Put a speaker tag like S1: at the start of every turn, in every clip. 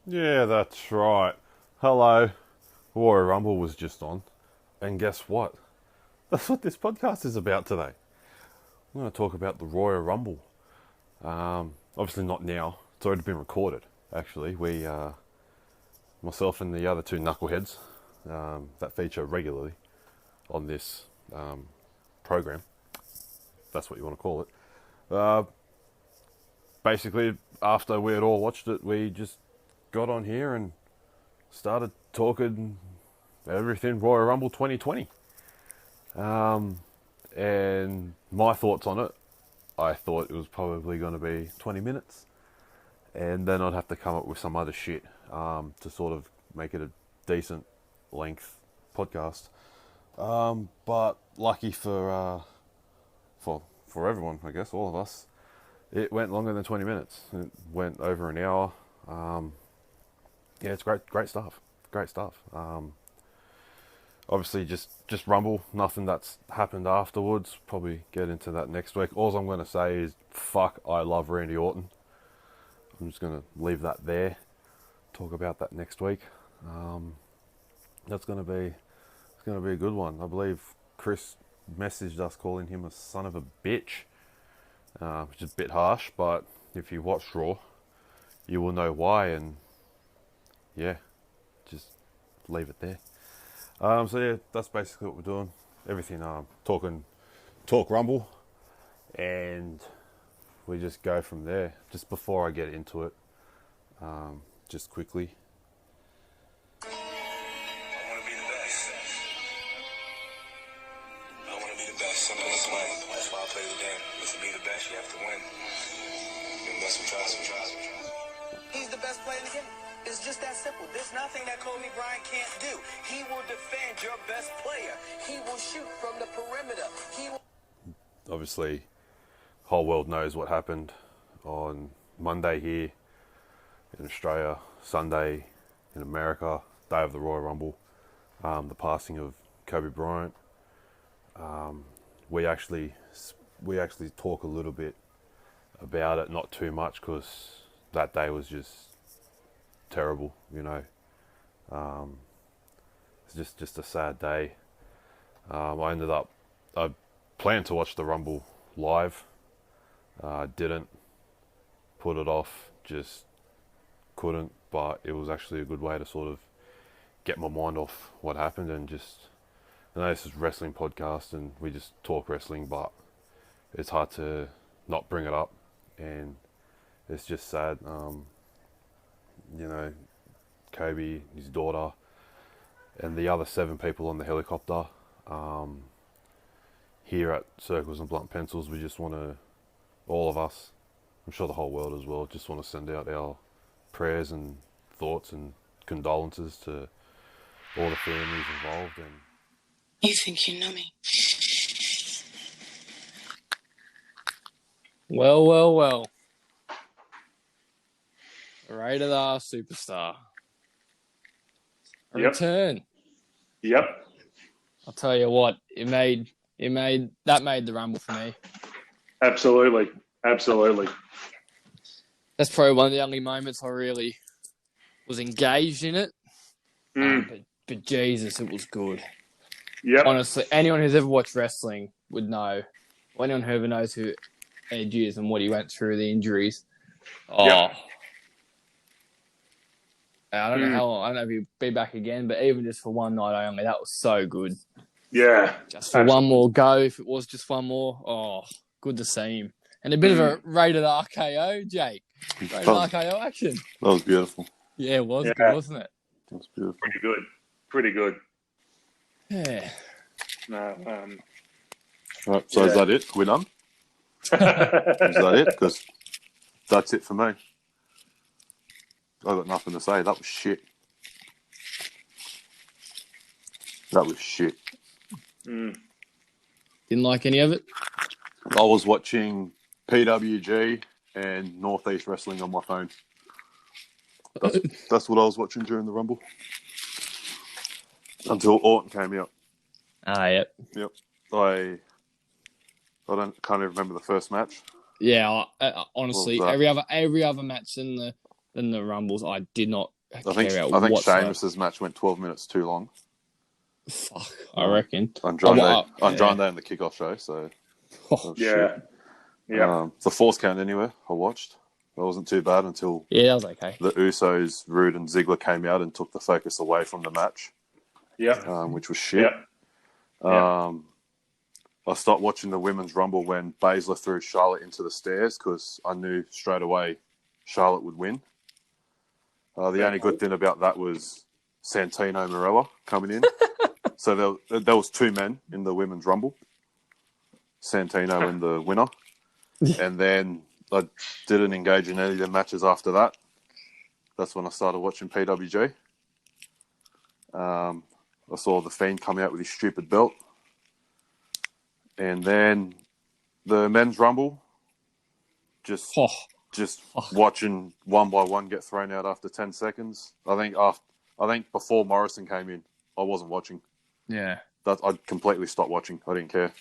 S1: Yeah, that's right. Hello. Royal Rumble was just on. And guess what? That's what this podcast is about today. I'm going to talk about the Royal Rumble. Obviously not now. It's already been recorded, actually. Myself and the other two knuckleheads that feature regularly on this program, if that's what you want to call it. Basically, after we had all watched it, we just got on here and started talking everything Royal Rumble 2020. And my thoughts on it, I thought it was probably going to be 20 minutes. And then I'd have to come up with some other shit to sort of make it a decent length podcast. But lucky for everyone, I guess, all of us, it went longer than 20 minutes. It went over an hour. Yeah, it's great stuff. Great stuff. Obviously, just Rumble. Nothing that's happened afterwards. Probably get into that next week. All I'm going to say is, fuck, I love Randy Orton. I'm just going to leave that there. Talk about that next week. It's going to be a good one. I believe Chris messaged us calling him a son of a bitch, which is a bit harsh, but if you watch Raw, you will know why, and yeah, just leave it there. So yeah, that's basically what we're doing. Everything, talk Rumble, and we just go from there. Just before I get into it, just quickly.
S2: I want to be the best. I want to be the best. Simple as play. That's why I play the game. To be the best, you have to win. And that's what tries. He's the best player in the game. It's just that simple. There's nothing that Kobe Bryant can't do. He will defend your best player. He will shoot from the perimeter.
S1: Obviously, whole world knows what happened on Monday here in Australia, Sunday in America, day of the Royal Rumble, the passing of Kobe Bryant. We actually talk a little bit about it, not too much, because that day was just terrible, you know. It's just a sad day. I planned to watch the Rumble live. Didn't, put it off, just couldn't, but it was actually a good way to sort of get my mind off what happened and just, I know this is a wrestling podcast and we just talk wrestling, but it's hard to not bring it up, and it's just sad. You know, Kobe, his daughter, and the other 7 people on the helicopter. Here at Circles and Blunt Pencils, we just want to, all of us, I'm sure the whole world as well, just want to send out our prayers and thoughts and condolences to all the families involved. And
S3: you think you know me?
S4: Well. Rated R superstar. Return.
S5: Yep.
S4: I'll tell you what, it made the Rumble for me.
S5: Absolutely.
S4: That's probably one of the only moments I really was engaged in it. But Jesus, it was good.
S5: Yep.
S4: Honestly, anyone who's ever watched wrestling would know. Or anyone who ever knows who Edge is and what he went through, the injuries. Oh.
S5: Yep.
S4: I don't know if he'll be back again, but even just for one night only, that was so good.
S5: Yeah.
S4: Just for one more go, if it was just one more, good to see him. And a bit of a rated RKO, Jake. Rated RKO action.
S1: that was beautiful.
S4: Yeah, it was good, wasn't it?
S1: That was beautiful.
S5: Pretty good.
S4: Yeah.
S5: No,
S1: Right, so is that it? We're done? Is that it? Because that's it for me. I've got nothing to say. That was shit.
S4: Didn't like any of it?
S1: I was watching PWG and Northeast Wrestling on my phone. That's what I was watching during the Rumble. Until Orton came out.
S4: Yep.
S1: Yep. I can't even remember the first match.
S4: Yeah, honestly, every other match in the Rumbles, I did not care about whatsoever.
S6: Sheamus's match went 12 minutes too long.
S4: Fuck, I reckon.
S6: Andrade in the kickoff show, so...
S4: Oh,
S5: Yeah. Yeah.
S6: The Falls Count Anywhere, I watched. That wasn't too bad until
S4: yeah, that was okay.
S6: the Usos, Rude and Ziggler came out and took the focus away from the match.
S5: Yeah.
S6: Which was shit.
S5: Yeah.
S6: I stopped watching the Women's Rumble when Baszler threw Charlotte into the stairs because I knew straight away Charlotte would win. The only good thing about that was Santino Marella coming in. So there was 2 men in the Women's Rumble. Santino and the winner. And then I didn't engage in any of the matches after that. That's when I started watching PWG. I saw The Fiend come out with his stupid belt. And then the Men's Rumble, just watching one by one get thrown out after 10 seconds. I think before Morrison came in, I wasn't watching.
S4: Yeah.
S6: I completely stopped watching. I didn't care.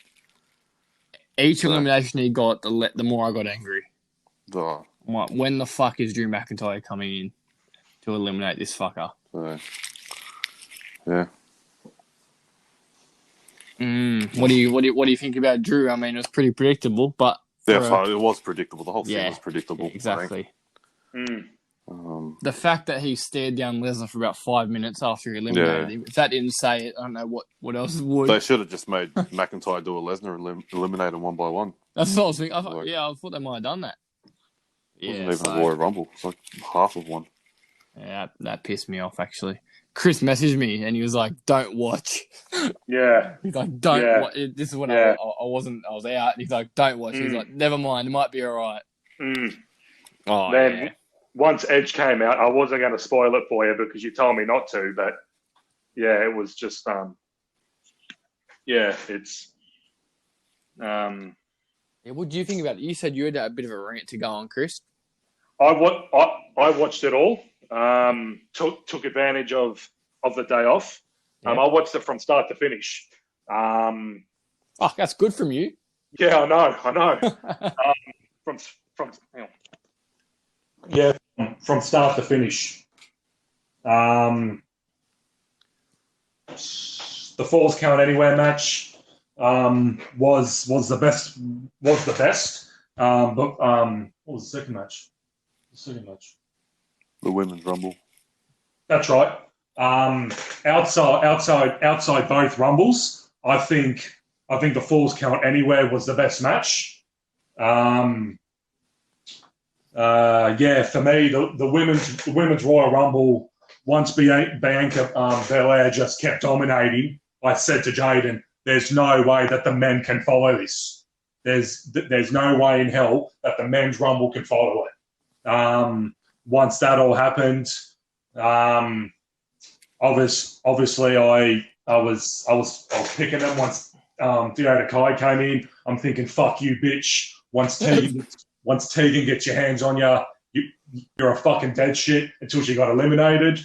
S4: Each elimination he got, the more I got angry.
S6: Oh.
S4: I'm like, when the fuck is Drew McIntyre coming in to eliminate this fucker?
S6: Yeah.
S4: What do you think about Drew? I mean, it was pretty predictable, but
S6: it was predictable. The whole thing was predictable.
S4: Exactly.
S6: The
S4: fact that he stared down Lesnar for about 5 minutes after he eliminated him, if that didn't say it, I don't know what else would.
S6: They should have just made McIntyre do a Lesnar and eliminate him one by one.
S4: That's what I was thinking. I thought they might have done that.
S6: It wasn't even a Royal Rumble. It's like half of one.
S4: Yeah, that pissed me off, actually. Chris messaged me and he was like, "Don't watch."
S5: Yeah.
S4: He's like, "Don't watch." This is when I was out. And he's like, "Don't watch." He's like, "Never mind. It might be all right."
S5: Then once Edge came out, I wasn't going to spoil it for you because you told me not to. But yeah, it was just it's
S4: what do you think about it? You said you had a bit of a rant to go on, Chris.
S5: I watched it all. Took advantage of the day off. I watched it from start to finish.
S4: That's good from you.
S5: Yeah, I know. From start to finish. The Falls Count Anywhere match was the best. But what was the second match?
S6: The Women's Rumble.
S5: That's right. Outside both Rumbles, I think the Falls Count Anywhere was the best match. For me, the women's Royal Rumble, once Bianca Belair just kept dominating, I said to Jaden, "There's no way that the men can follow this. There's no way in hell that the men's Rumble can follow it." Once that all happened, obviously I was picking them. Once Theodore Kai came in, I'm thinking, "Fuck you, bitch." Once Tegan gets your hands on you're a fucking dead shit until she got eliminated.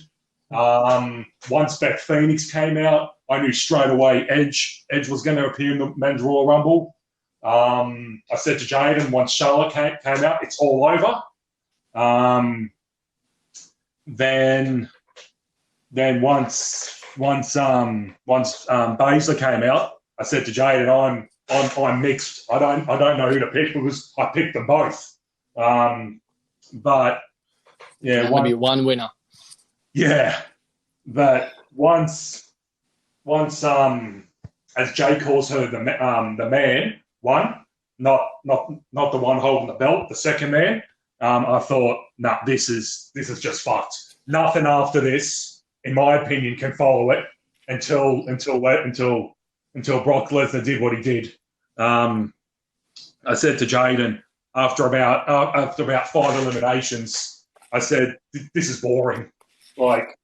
S5: Once Beth Phoenix came out, I knew straight away Edge was going to appear in the men's Royal Rumble. I said to Jaden, once Charlotte came out, it's all over. Then once Baszler came out, I said to Jaden, I'm mixed. I don't know who to pick because I picked them both. But yeah,
S4: be one winner.
S5: Yeah, but once as Jay calls her the man one, not the one holding the belt, the second man. I thought, nah, this is just fucked. Nothing after this, in my opinion, can follow it until Brock Lesnar did what he did. I said to Jaden after about 5 eliminations, I said, "This is boring. Like,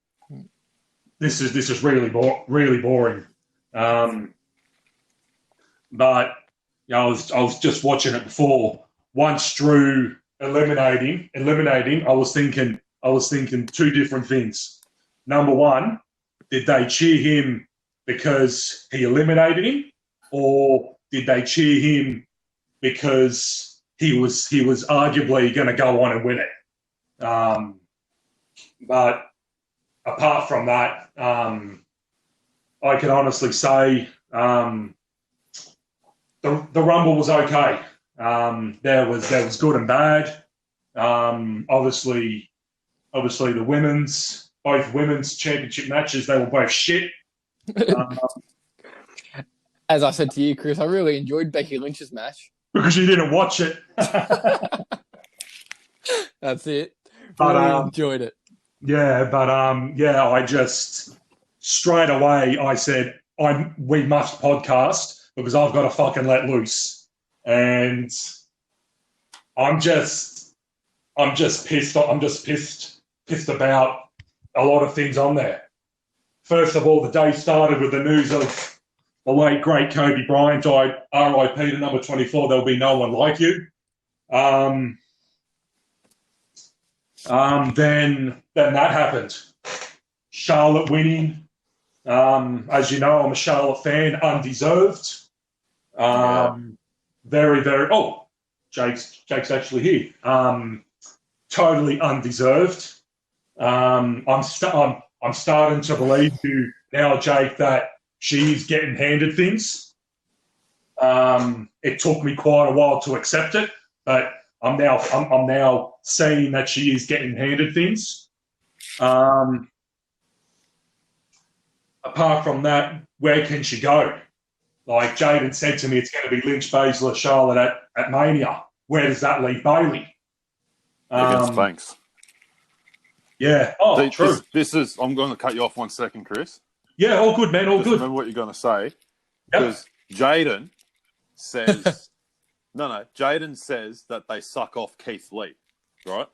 S5: this is really boring." But I was just watching it before. Once Drew eliminating, I was thinking 2 different things. Number one, did they cheer him because he eliminated him, or did they cheer him because he was arguably going to go on and win it? But apart from that, I can honestly say the Rumble was okay. There was good and bad. Obviously the both women's championship matches, they were both shit.
S4: As I said to you, Chris, I really enjoyed Becky Lynch's match.
S5: Because you didn't watch it.
S4: That's it.
S5: But,
S4: Really enjoyed it.
S5: Yeah, but I just straight away I said we must podcast because I've got to fucking let loose, and I'm just pissed. I'm just pissed about a lot of things on there. First of all, the day started with the news of the late great Kobe Bryant died. R.I.P. to number 24. There'll be no one like you. Then that happened. Charlotte winning. As you know, I'm a Charlotte fan, undeserved. Very, very. Oh, Jake's actually here. Totally undeserved. I'm starting to believe you now, Jake, that she's getting handed things. It took me quite a while to accept it, but I'm now seeing that she is getting handed things. Apart from that, where can she go? Like Jaden said to me, it's going to be Lynch, Baszler, Charlotte at Mania. Where does that leave Bailey?
S6: Against Banks.
S5: Yeah. Oh, true.
S6: This is. I'm going to cut you off 1 second, Chris.
S5: Yeah, all good, man. All
S6: Just
S5: good.
S6: remember what you're going to say.
S5: Yep.
S6: Because Jaden says... No. Jaden says that they suck off Keith Lee, right?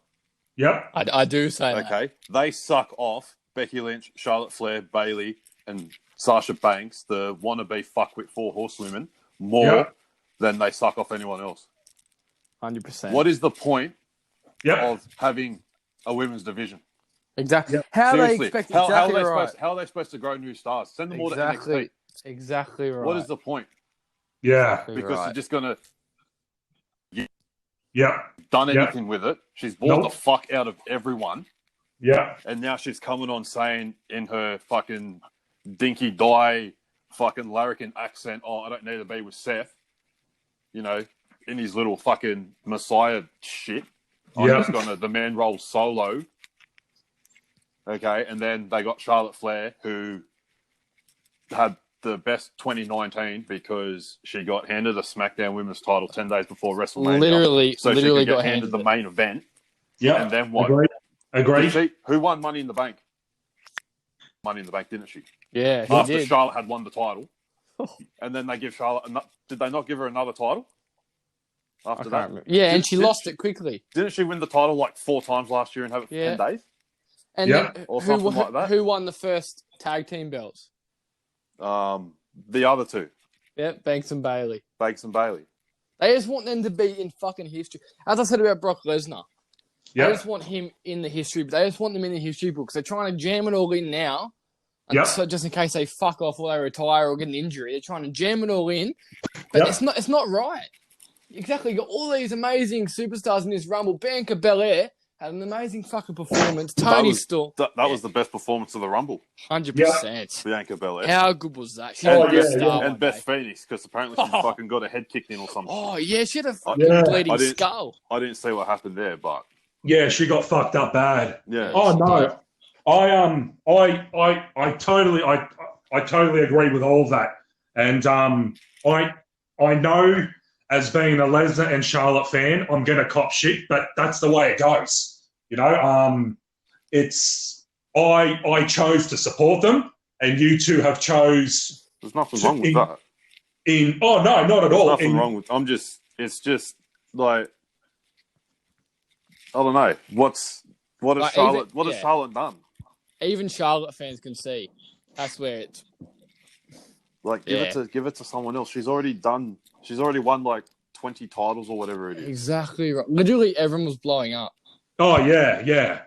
S5: Yep.
S4: I do say that.
S6: Okay. They suck off Becky Lynch, Charlotte Flair, Bailey, and Sasha Banks, the wannabe fuckwit 4 horsewomen, more than they suck off anyone else.
S4: 100%.
S6: What is the point of having a women's division?
S4: Exactly.
S5: Yep.
S4: How
S6: Seriously,
S4: they expect
S6: how are
S4: exactly
S6: they
S4: right.
S6: how are they supposed to grow new stars? Send them all to
S4: Exactly.
S6: NXT.
S4: Exactly right.
S6: What is the point?
S5: Yeah.
S6: Because you're just going to
S5: Yeah.
S6: done anything with it. She's bored the fuck out of everyone.
S5: Yeah.
S6: And now she's coming on saying in her fucking dinky die fucking larrikin accent, oh, I don't need to be with Seth. You know, in his little fucking Messiah shit. I'm just going to the man roll solo. Okay, and then they got Charlotte Flair, who had the best 2019 because she got handed a SmackDown Women's title 10 days before WrestleMania.
S4: Literally
S6: she could get
S4: got
S6: handed the main event.
S5: Yeah.
S6: And then what?
S5: Agreed.
S6: Who won Money in the Bank? Money in the Bank, didn't she?
S4: Yeah, he
S6: After
S4: did.
S6: Charlotte had won the title. And then they give Charlotte... Did they not give her another title? After that?
S4: Yeah, and she lost it quickly.
S6: Didn't she win the title like 4 times last year and have it for 10 days?
S4: And then
S6: or something like that.
S4: Who won the first tag team belts?
S6: The other two.
S4: Yep, Banks and Bailey.
S6: Banks and Bailey.
S4: They just want them to be in fucking history. As I said about Brock Lesnar, they just want him in the history. They just want them in the history books. They're trying to jam it all in now. So just in case they fuck off or they retire or get an injury, they're trying to jam it all in. But it's not right. Exactly. You got all these amazing superstars in this Rumble. Bianca Belair had an amazing fucking performance. Tony Storm.
S6: That was the best performance of the Rumble.
S4: 100%.
S6: Bianca Belair.
S4: How good was that? She
S6: and Beth Phoenix, because apparently she fucking got her head kicked in or something.
S4: Oh, yeah, she had a fucking bleeding skull.
S6: I didn't see what happened there, but...
S5: Yeah, she got fucked up bad.
S6: Yeah.
S5: Oh, no. I totally agree with all of that. And I know... as being a Lesnar and Charlotte fan, I'm going to cop shit, but that's the way it goes. You know, I chose to support them, and you two have chose.
S6: There's nothing wrong with that.
S5: No, not at all.
S6: Nothing wrong with. It's just like I don't know. What has Charlotte done?
S4: Even Charlotte fans can see that's where it's
S6: like give it to someone else. She's already won like 20 titles or whatever it is.
S4: Exactly right. Literally everyone was blowing up.
S5: Oh yeah.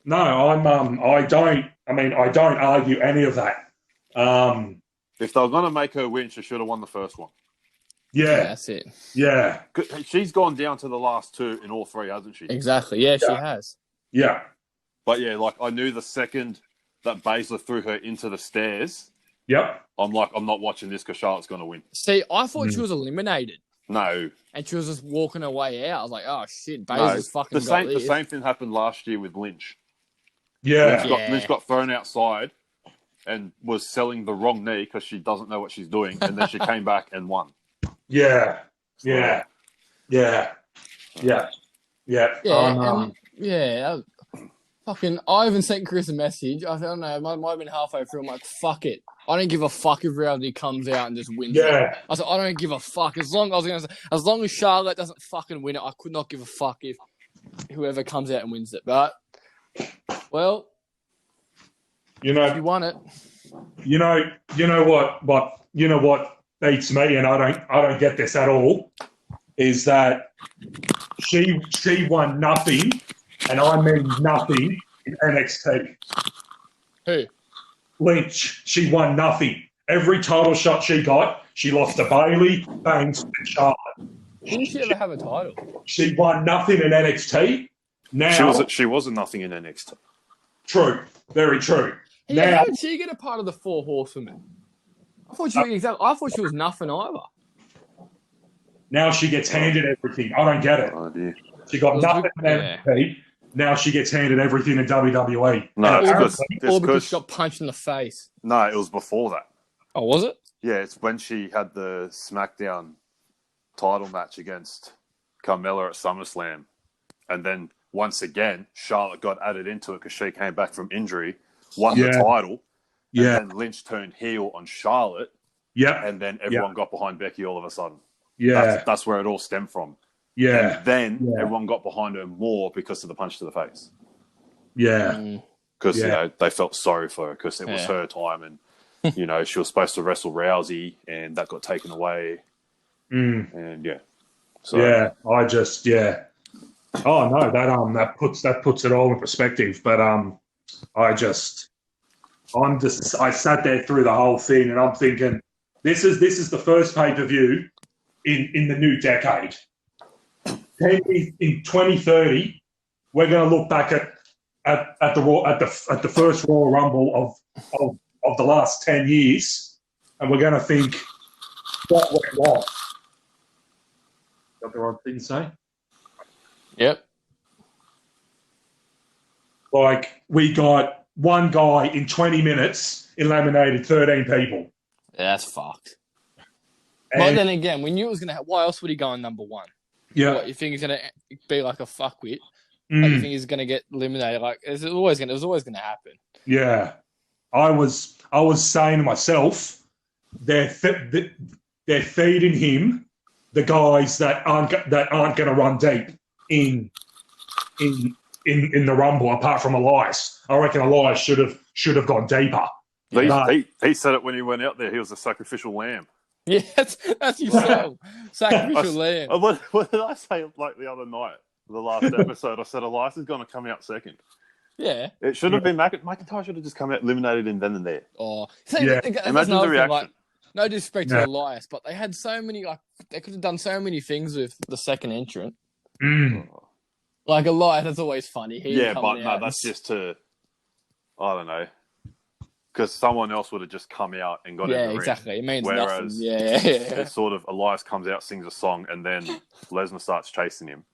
S5: No, I don't argue any of that.
S6: If they were going to make her win, she should have won the first one.
S5: Yeah,
S4: that's it.
S5: Yeah.
S6: She's gone down to the last 2 in all 3, hasn't she?
S4: Exactly. Yeah, she has.
S5: Yeah.
S6: But yeah, like I knew the second that Baszler threw her into the stairs,
S5: Yep.
S6: I'm like, I'm not watching this because Charlotte's going to win.
S4: See, I thought she was eliminated.
S6: No.
S4: And she was just walking her way out. I was like, oh shit, Baszler's fucking
S6: the same thing happened last year with Lynch.
S5: Yeah.
S6: Lynch got thrown outside and was selling the wrong knee because she doesn't know what she's doing, and then she came back and won.
S5: Yeah. Yeah. Yeah. Yeah. Yeah.
S4: Fucking, I even sent Chris a message. I don't know, it might have been halfway through. I'm like, fuck it. I don't give a fuck if reality comes out and just wins it. I said, I don't give a fuck. As long as Charlotte doesn't fucking win it, I could not give a fuck if whoever comes out and wins it. But, well,
S5: you know,
S4: she won it.
S5: You know what beats me, and I don't get this at all, is that she won nothing, and I mean nothing, in NXT.
S4: Who?
S5: Lynch. She won nothing. Every title shot she got, she lost to Bayley, Banks, and Charlotte.
S4: Didn't she ever have a title?
S5: She won nothing in NXT. Now
S6: she wasn't nothing in NXT.
S5: True, very true.
S4: Yeah,
S5: now,
S4: how did she get a part of the Four Horsewomen? I thought she was nothing either.
S5: Now she gets handed everything. I don't get it.
S6: Oh, dear.
S5: She got nothing in NXT. Now she gets handed everything in WWE.
S6: No,
S4: or because she got punched in the face.
S6: No, it was before that.
S4: Oh, was it?
S6: Yeah, it's when she had the SmackDown title match against Carmella at SummerSlam. And then, once again, Charlotte got added into it because she came back from injury, won the title, and then Lynch turned heel on Charlotte. Yeah. And then everyone got behind Becky all of a sudden.
S5: Yeah.
S6: That's where it all stemmed from.
S5: Yeah.
S6: And then everyone got behind her more because of the punch to the face.
S5: Yeah.
S6: Because, you know, they felt sorry for her because it was her time and, you know, she was supposed to wrestle Rousey and that got taken away. And,
S5: I just, Oh, no, that puts it all in perspective. But I sat there through the whole thing and I'm thinking, this is the first pay-per-view in the new decade. In 2030, we're going to look back at the first Royal Rumble of the last 10 years, and we're going to think, what went wrong? Got the right thing to say?
S4: Yep.
S5: Like, we got one guy in 20 minutes eliminated 13 people.
S4: Yeah, that's fucked. But then again, we knew it was going to happen. Why else would he go on number one?
S5: Yeah.
S4: What, you think he's going to be like a fuckwit? Like, you think he's going to get eliminated? Like, it was always going to happen. Yeah.
S5: I was saying to myself, they're feeding him the guys that aren't going to run deep in the Rumble, apart from Elias. I reckon Elias should have gone deeper.
S6: He said it when he went out there. He was a sacrificial lamb.
S4: Yeah, that's your song. Sacrificial lamb.
S6: What did I say like the other night? The last episode, I said Elias is going to come out second.
S4: Yeah.
S6: It should have been McIntyre should have just come out, eliminated him then and there.
S4: Oh,
S6: Imagine the reaction.
S4: Like, no disrespect to Elias, but they had so many, like, they could have done so many things with the second entrant. Like, Elias is always funny.
S6: That's just to, I don't know, because someone else would have just come out and got in the ring.
S4: Exactly. It means
S6: Whereas
S4: nothing. Yeah.
S6: It's sort of Elias comes out, sings a song, and then Lesnar starts chasing him.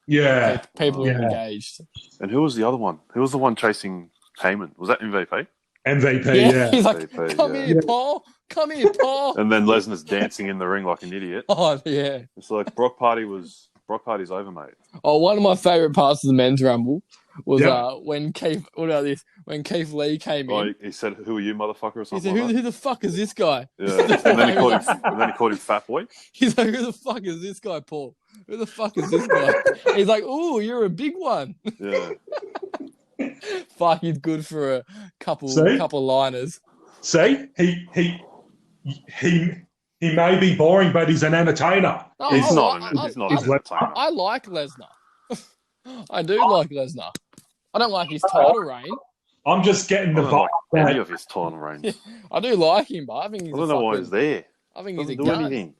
S5: Yeah.
S4: People are engaged.
S6: And who was the other one? Who was the one chasing Heyman? Was that MVP?
S5: MVP, yeah.
S4: He's like,
S6: MVP,
S4: come here, Paul. Come here, Paul.
S6: And then Lesnar's dancing in the ring like an idiot.
S4: Oh, yeah.
S6: It's like Brock Party's over, mate.
S4: Oh, one of my favourite parts of the men's rumble was when Keith. What about this? When Keith Lee came in,
S6: he said, "Who are you, motherfucker?" or something.
S4: He said,
S6: like
S4: who the fuck is this guy?
S6: Yeah, and then he called him Fat Boy.
S4: He's like, "Who the fuck is this guy, Paul? Who the fuck is this guy?" He's like, "Oh, you're a big one."
S6: Yeah.
S4: Fuck, he's good for a couple liners.
S5: See, he may be boring, but he's an entertainer.
S6: He's not an entertainer.
S4: I like Lesnar. I do like Lesnar. I don't like his title reign.
S5: I'm just getting the vibe.
S6: Like any of his title reigns.
S4: I do like him, but I think he's
S6: I don't know why he's there.
S4: I think he's a
S6: do anything.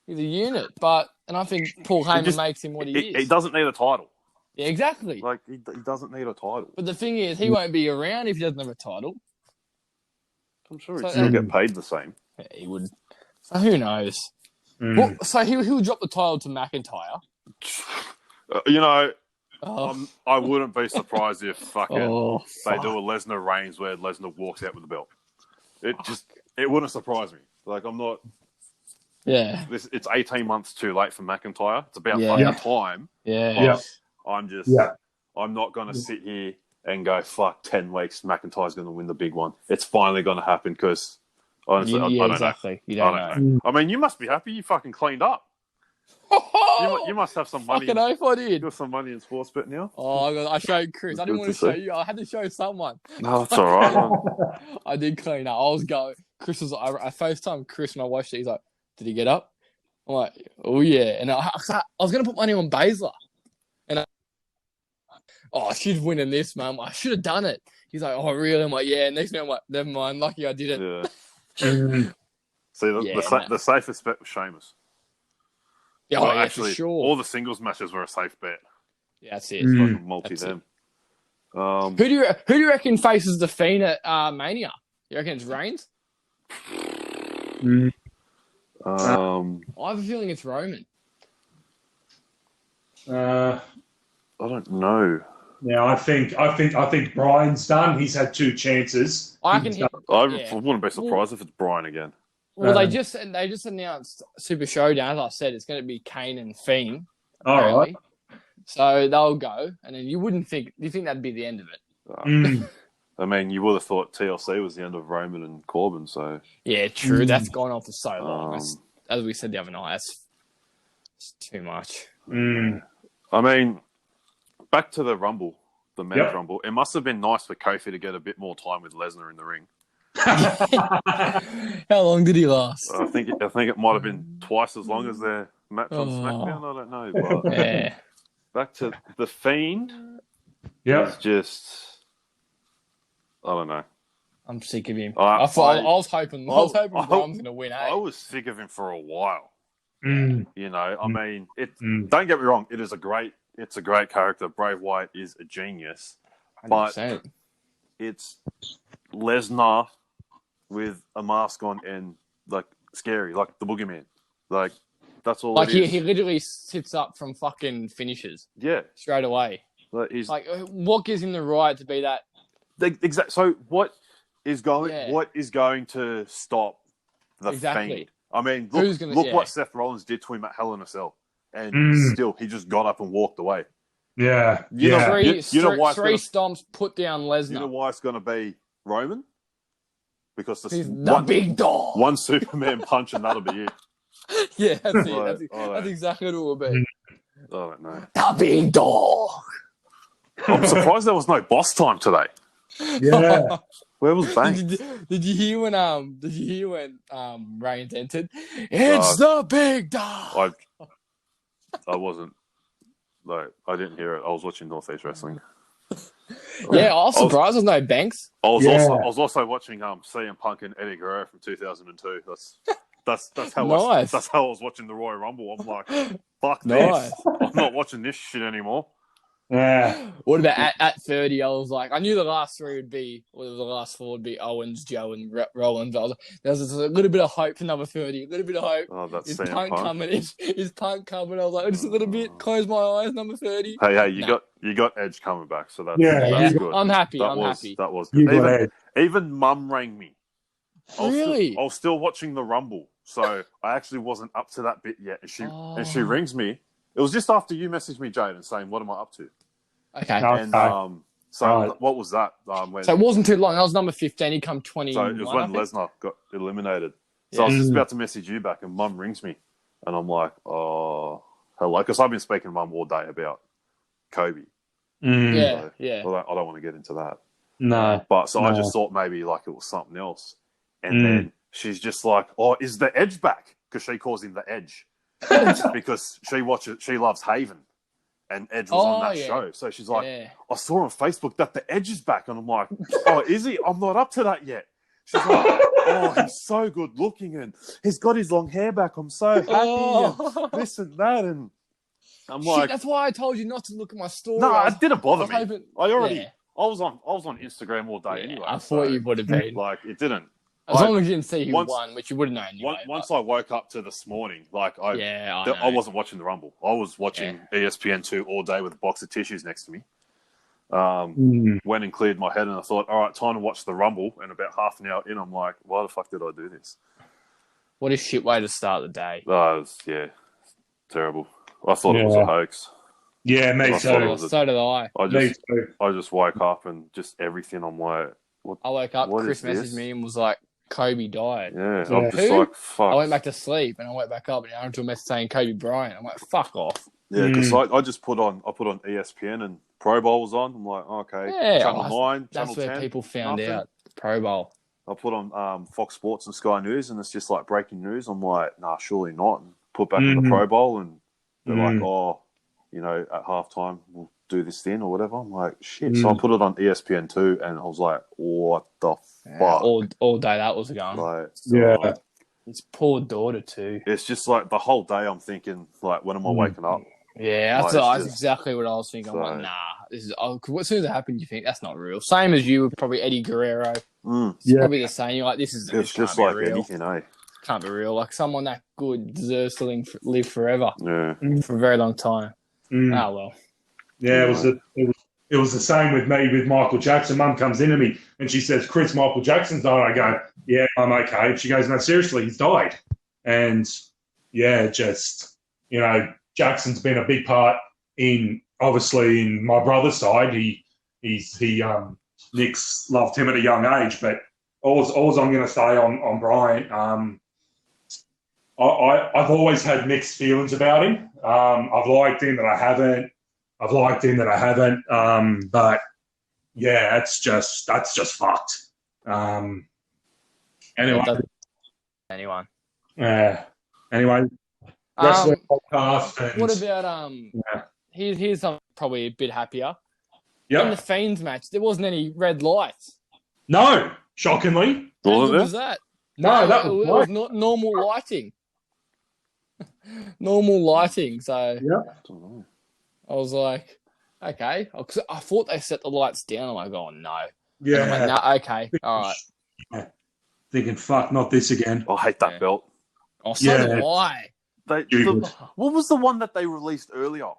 S4: He's a unit, and I think Paul Heyman makes him what he is.
S6: He doesn't need a title.
S4: Yeah, exactly.
S6: Like, he doesn't need a title.
S4: But the thing is, he won't be around if he doesn't have a title.
S6: I'm sure he'd still get paid the same.
S4: Yeah, he would. So who knows? Well, so he'll drop the title to McIntyre.
S6: You know,
S4: Oh.
S6: I wouldn't be surprised if they do
S4: fuck.
S6: a Lesnar Reigns where Lesnar walks out with the belt. It wouldn't surprise me. Like, I'm not.
S4: Yeah.
S6: It's 18 months too late for McIntyre. It's about fucking time.
S4: Yeah.
S6: I'm not going to sit here and go, fuck, 10 weeks, McIntyre's going to win the big one. It's finally going to happen because, honestly, I don't know.
S4: You don't know.
S6: I mean, you must be happy you fucking cleaned up. You must have some money.
S4: Fucking oath I did.
S6: You got some money in sports bet now?
S4: Oh, I showed Chris. I didn't want to show you. I had to show someone.
S6: No, that's all right.
S4: I did clean up. I was going. Chris was like, I FaceTimed Chris when I watched it. He's like, did he get up? I'm like, oh yeah. And I was going to put money on Baszler. And she's winning this, man. I should have done it. He's like, oh really? I'm like, yeah. Next minute, I'm like, never mind. Lucky I did it.
S6: Yeah. See, the safest bet was Sheamus.
S4: Yeah,
S6: well,
S4: actually, for sure.
S6: All the singles matches were a safe bet.
S4: Yeah, that's it.
S6: Fucking multi them.
S4: Who do you reckon faces the Fiend at Mania? You reckon it's Reigns? I have a feeling it's Roman.
S6: I don't know.
S5: Yeah, I think Brian's done. He's had 2 chances.
S6: I wouldn't be surprised if it's Brian again.
S4: Well, they just announced Super Showdown. As I said, it's going to be Kane and Fiend.
S5: All right.
S4: So they'll go, and then you think that'd be the end of it.
S6: I mean, you would have thought TLC was the end of Roman and Corbin. So
S4: yeah, true. That's gone on for so long. As we said the other night, it's too much.
S6: I mean, back to the Rumble, the men's Rumble. It must have been nice for Kofi to get a bit more time with Lesnar in the ring.
S4: How long did he last?
S6: I think it might have been twice as long as their match on SmackDown. I don't know. But back to the Fiend. Yeah, it's just I don't know.
S4: I'm sick of him. I was hoping Braun's going to win.
S6: I was sick of him for a while. You know, I mean, don't get me wrong. It's a great character. Bray Wyatt is a genius, 100%. But it's Lesnar with a mask on and like scary, like the boogeyman. Like that's all. Like
S4: he literally sits up from fucking finishes.
S6: Yeah,
S4: straight away. Like what gives him the right to be that?
S6: Exactly. So what is going to stop the Fiend? I mean, look what Seth Rollins did to him at Hell in a Cell, and still he just got up and walked away.
S5: Yeah,
S4: you know why three stomps put down Lesnar.
S6: You know why it's going to be Roman? Because
S4: he's the big dog.
S6: One Superman punch and that'll be it.
S4: Yeah, that's it. That's exactly what it will be.
S6: I don't know.
S4: The big dog.
S6: I'm surprised there was no boss time today.
S5: Yeah.
S6: Where was Banks?
S4: Did you hear when Reigns entered? It's the big dog.
S6: I wasn't. No, I didn't hear it. I was watching Northeast Wrestling.
S4: Yeah, I was surprised there's no Banks.
S6: I was also watching CM Punk and Eddie Guerrero from 2002. That's how
S4: nice.
S6: That's how I was watching the Royal Rumble. I'm like, fuck this. I'm not watching this shit anymore.
S5: Yeah.
S4: What about at 30? I was like, I knew the last 4 would be Owens, Joe, and Rollins. There was a little bit of hope for number 30. A little bit of hope.
S6: Oh, that's
S4: Is
S6: CM Punk
S4: coming? Is Punk coming? I was like, just a little bit. Close my eyes. Number 30.
S6: Hey, you got Edge coming back, so that's good.
S4: I'm happy.
S6: That was good. Even Mum rang me. I was still watching the Rumble, so I actually wasn't up to that bit yet. And she rings me. It was just after you messaged me, Jaden, saying, "What am I up to?"
S4: Okay.
S6: And what was that?
S4: So it wasn't too long. That was number 15. He come 20.
S6: So it was when Lesnar got eliminated. So I was just about to message you back, and Mum rings me, and I'm like, "Oh, hello," because I've been speaking to Mum all day about Kobe.
S4: Yeah.
S6: I don't want to get into that.
S5: No.
S6: But I just thought maybe like it was something else, and then she's just like, "Oh, is the Edge back?" Because she calls him the Edge. Because she loves Haven, and Edge was on that show. So she's like, I saw on Facebook that the Edge is back, and I'm like, oh, is he? I'm not up to that yet. She's like, oh, he's so good looking, and he's got his long hair back. I'm so happy, and this and that, and I'm
S4: Shit,
S6: like,
S4: that's why I told you not to look at my story.
S6: no, it didn't bother me.
S4: hoping-
S6: I already,
S4: Yeah.
S6: I was on Instagram all day anyway.
S4: I thought you would have been.
S6: Like, it didn't.
S4: As long as you didn't see who won, which you would have known anyway.
S6: Once I woke up to this morning, like I wasn't watching the Rumble. I was watching ESPN2 all day with a box of tissues next to me. Went and cleared my head, and I thought, all right, time to watch the Rumble. And about half an hour in, I'm like, why the fuck did I do this?
S4: What a shit way to start the day.
S6: Oh, it was, terrible. I thought it was a hoax.
S5: Yeah, me too.
S4: So did I.
S6: I just woke up and just everything. I'm like, what?
S4: I woke up,
S6: what
S4: Chris
S6: is this?
S4: messaged me and was like, Kobe died.
S6: Yeah,
S4: So
S6: I'm just like, fuck.
S4: I went back to sleep and I went back up and I went to a message saying Kobe Bryant. I'm like, fuck off.
S6: Yeah, because I put on ESPN and Pro Bowl was on. I'm like, okay, Channel 9,
S4: that's
S6: Channel
S4: where
S6: 10.
S4: people found out Pro Bowl.
S6: I put on Fox Sports and Sky News, and it's just like breaking news. I'm like, nah, surely not. And put back in the Pro Bowl, and they're like, oh, at halftime we'll do this thing or whatever. I'm like, shit. So I put it on ESPN2, and I was like, what the fuck?
S4: All day that was going.
S6: Like,
S4: His poor daughter too.
S6: It's just like the whole day I'm thinking, like, when am I waking up?
S4: Yeah, that's exactly what I was thinking. I'm like, nah, this is. As soon as it happened, you think that's not real. Same as you, probably Eddie Guerrero. It's probably the same. You're like, this is.
S6: It's just like anything, eh?
S4: Can't be real. Like someone that good deserves to live forever.
S6: Yeah,
S4: for a very long time. Oh well.
S5: Yeah, it was the same with me with Michael Jackson. Mum comes into me and she says, "Chris, Michael Jackson's died." I go, "Yeah, I'm okay." She goes, "No, seriously, he's died." And Jackson's been a big part in my brother's side. Nick's loved him at a young age, but all I'm going to say on Bryant, I've always had mixed feelings about him. I've liked him that I haven't. I've liked him that I haven't. But yeah, that's just fucked. Anyway. Anyway. Rest of the podcast.
S4: What about Here's something probably a bit happier.
S5: Yep.
S4: In the Fiends match, there wasn't any red lights.
S5: No, shockingly.
S4: What was that?
S5: No, that
S4: it was not normal lighting. Normal lighting. So I was like, okay. I thought they set the lights down. I'm like, oh no.
S5: Yeah.
S4: And I'm like, no, okay, all right.
S5: Yeah. Thinking, fuck, not this again.
S6: I hate that belt.
S4: Oh, so do I.
S6: What was the one that they released earlier?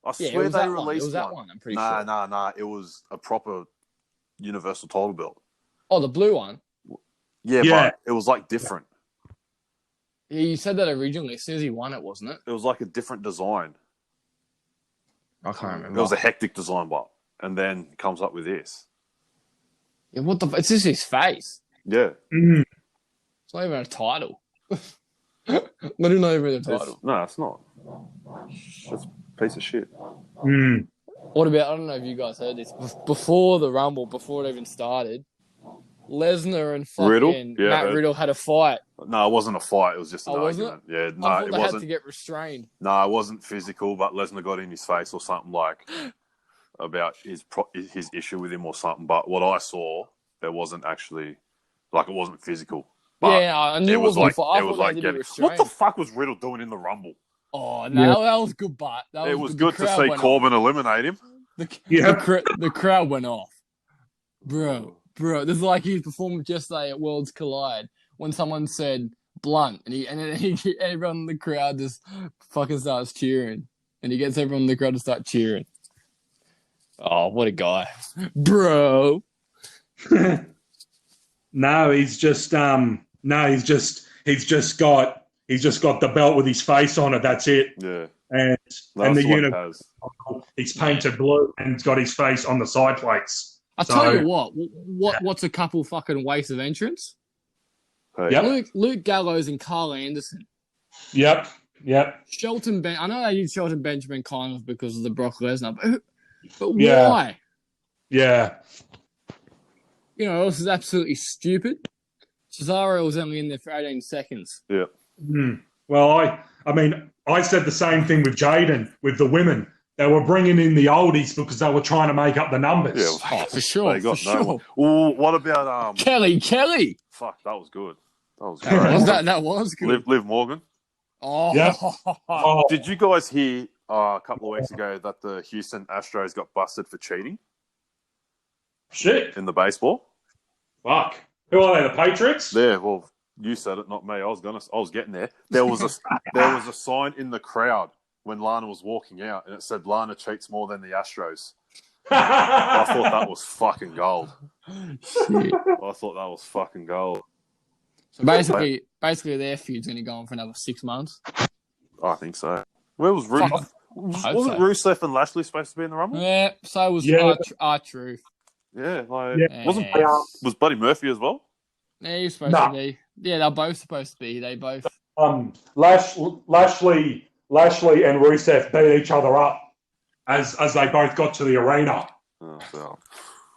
S6: I swear they released
S4: It was that one, I'm pretty sure.
S6: Nah. It was a proper Universal title belt.
S4: Oh, the blue one?
S6: Yeah, but it was like different.
S4: Yeah, you said that originally. As soon as he won it, wasn't it?
S6: It was like a different design.
S4: I can't remember.
S6: It was a hectic design, but and then comes up with this.
S4: Yeah, it's just his face.
S6: Yeah.
S4: It's not even a title. Not even a title.
S6: No, it's not. It's a piece of shit.
S4: What about, I don't know if you guys heard this, before the Rumble, before it even started, Lesnar and fucking Matt Riddle had a fight.
S6: No, it wasn't a fight. It was just an
S4: Wasn't
S6: argument.
S4: it?
S6: Yeah, no,
S4: I thought
S6: it
S4: they
S6: wasn't.
S4: had to get restrained.
S6: No, it wasn't physical, but Lesnar got in his face or something like about his issue with him or something. But what I saw, it wasn't actually, like, it wasn't physical. But
S4: I knew it wasn't.
S6: It was like what the fuck was Riddle doing in the Rumble?
S4: Oh, no, that was good, but
S6: it was good to see Corbin eliminate him.
S4: The crowd went off. Bro, this is like his performance yesterday at Worlds Collide when someone said blunt and everyone in the crowd just fucking starts cheering. And he gets everyone in the crowd to start cheering. Oh, what a guy. Bro.
S5: No, he's just got the belt with his face on it. That's it.
S6: Yeah.
S5: And the universe, he's painted blue and he's got his face on the side plates.
S4: I'll tell you what's a couple fucking wastes of entrance? Luke Gallows and Carl Anderson.
S5: Yep.
S4: Shelton I know they did Shelton Benjamin kind of because of the Brock Lesnar, but why?
S5: Yeah.
S4: You know, this is absolutely stupid. Cesaro was only in there for 18 seconds.
S6: Yeah.
S5: Well, I said the same thing with Jaden, with the women. They were bringing in the oldies because they were trying to make up the numbers.
S6: Yeah,
S4: for sure.
S6: They got no one. Well, what about
S4: Kelly?
S6: Fuck, that was good. That was
S4: great. That was good.
S6: Liv Morgan.
S4: Oh.
S5: Yeah.
S6: Did you guys hear a couple of weeks ago that the Houston Astros got busted for cheating
S5: Shit.
S6: in the baseball?
S5: Fuck. Who are they? The Patriots?
S6: Yeah, well, you said it, not me. I was getting there. There was a sign in the crowd when Lana was walking out, and it said Lana cheats more than the Astros. I thought that was fucking gold.
S4: Shit.
S6: I thought that was fucking gold.
S4: So basically, their feud's going to go on for another 6 months.
S6: I think so. Where was Rusev? Wasn't Rusev and Lashley supposed to be in the Rumble?
S4: Yeah, so was R-Truth.
S6: Yeah,
S5: was
S6: Buddy Murphy as well?
S4: Yeah, he was supposed to be. Yeah, they're both supposed to be. They both.
S5: Lashley and Rusev beat each other up as they both got to the arena,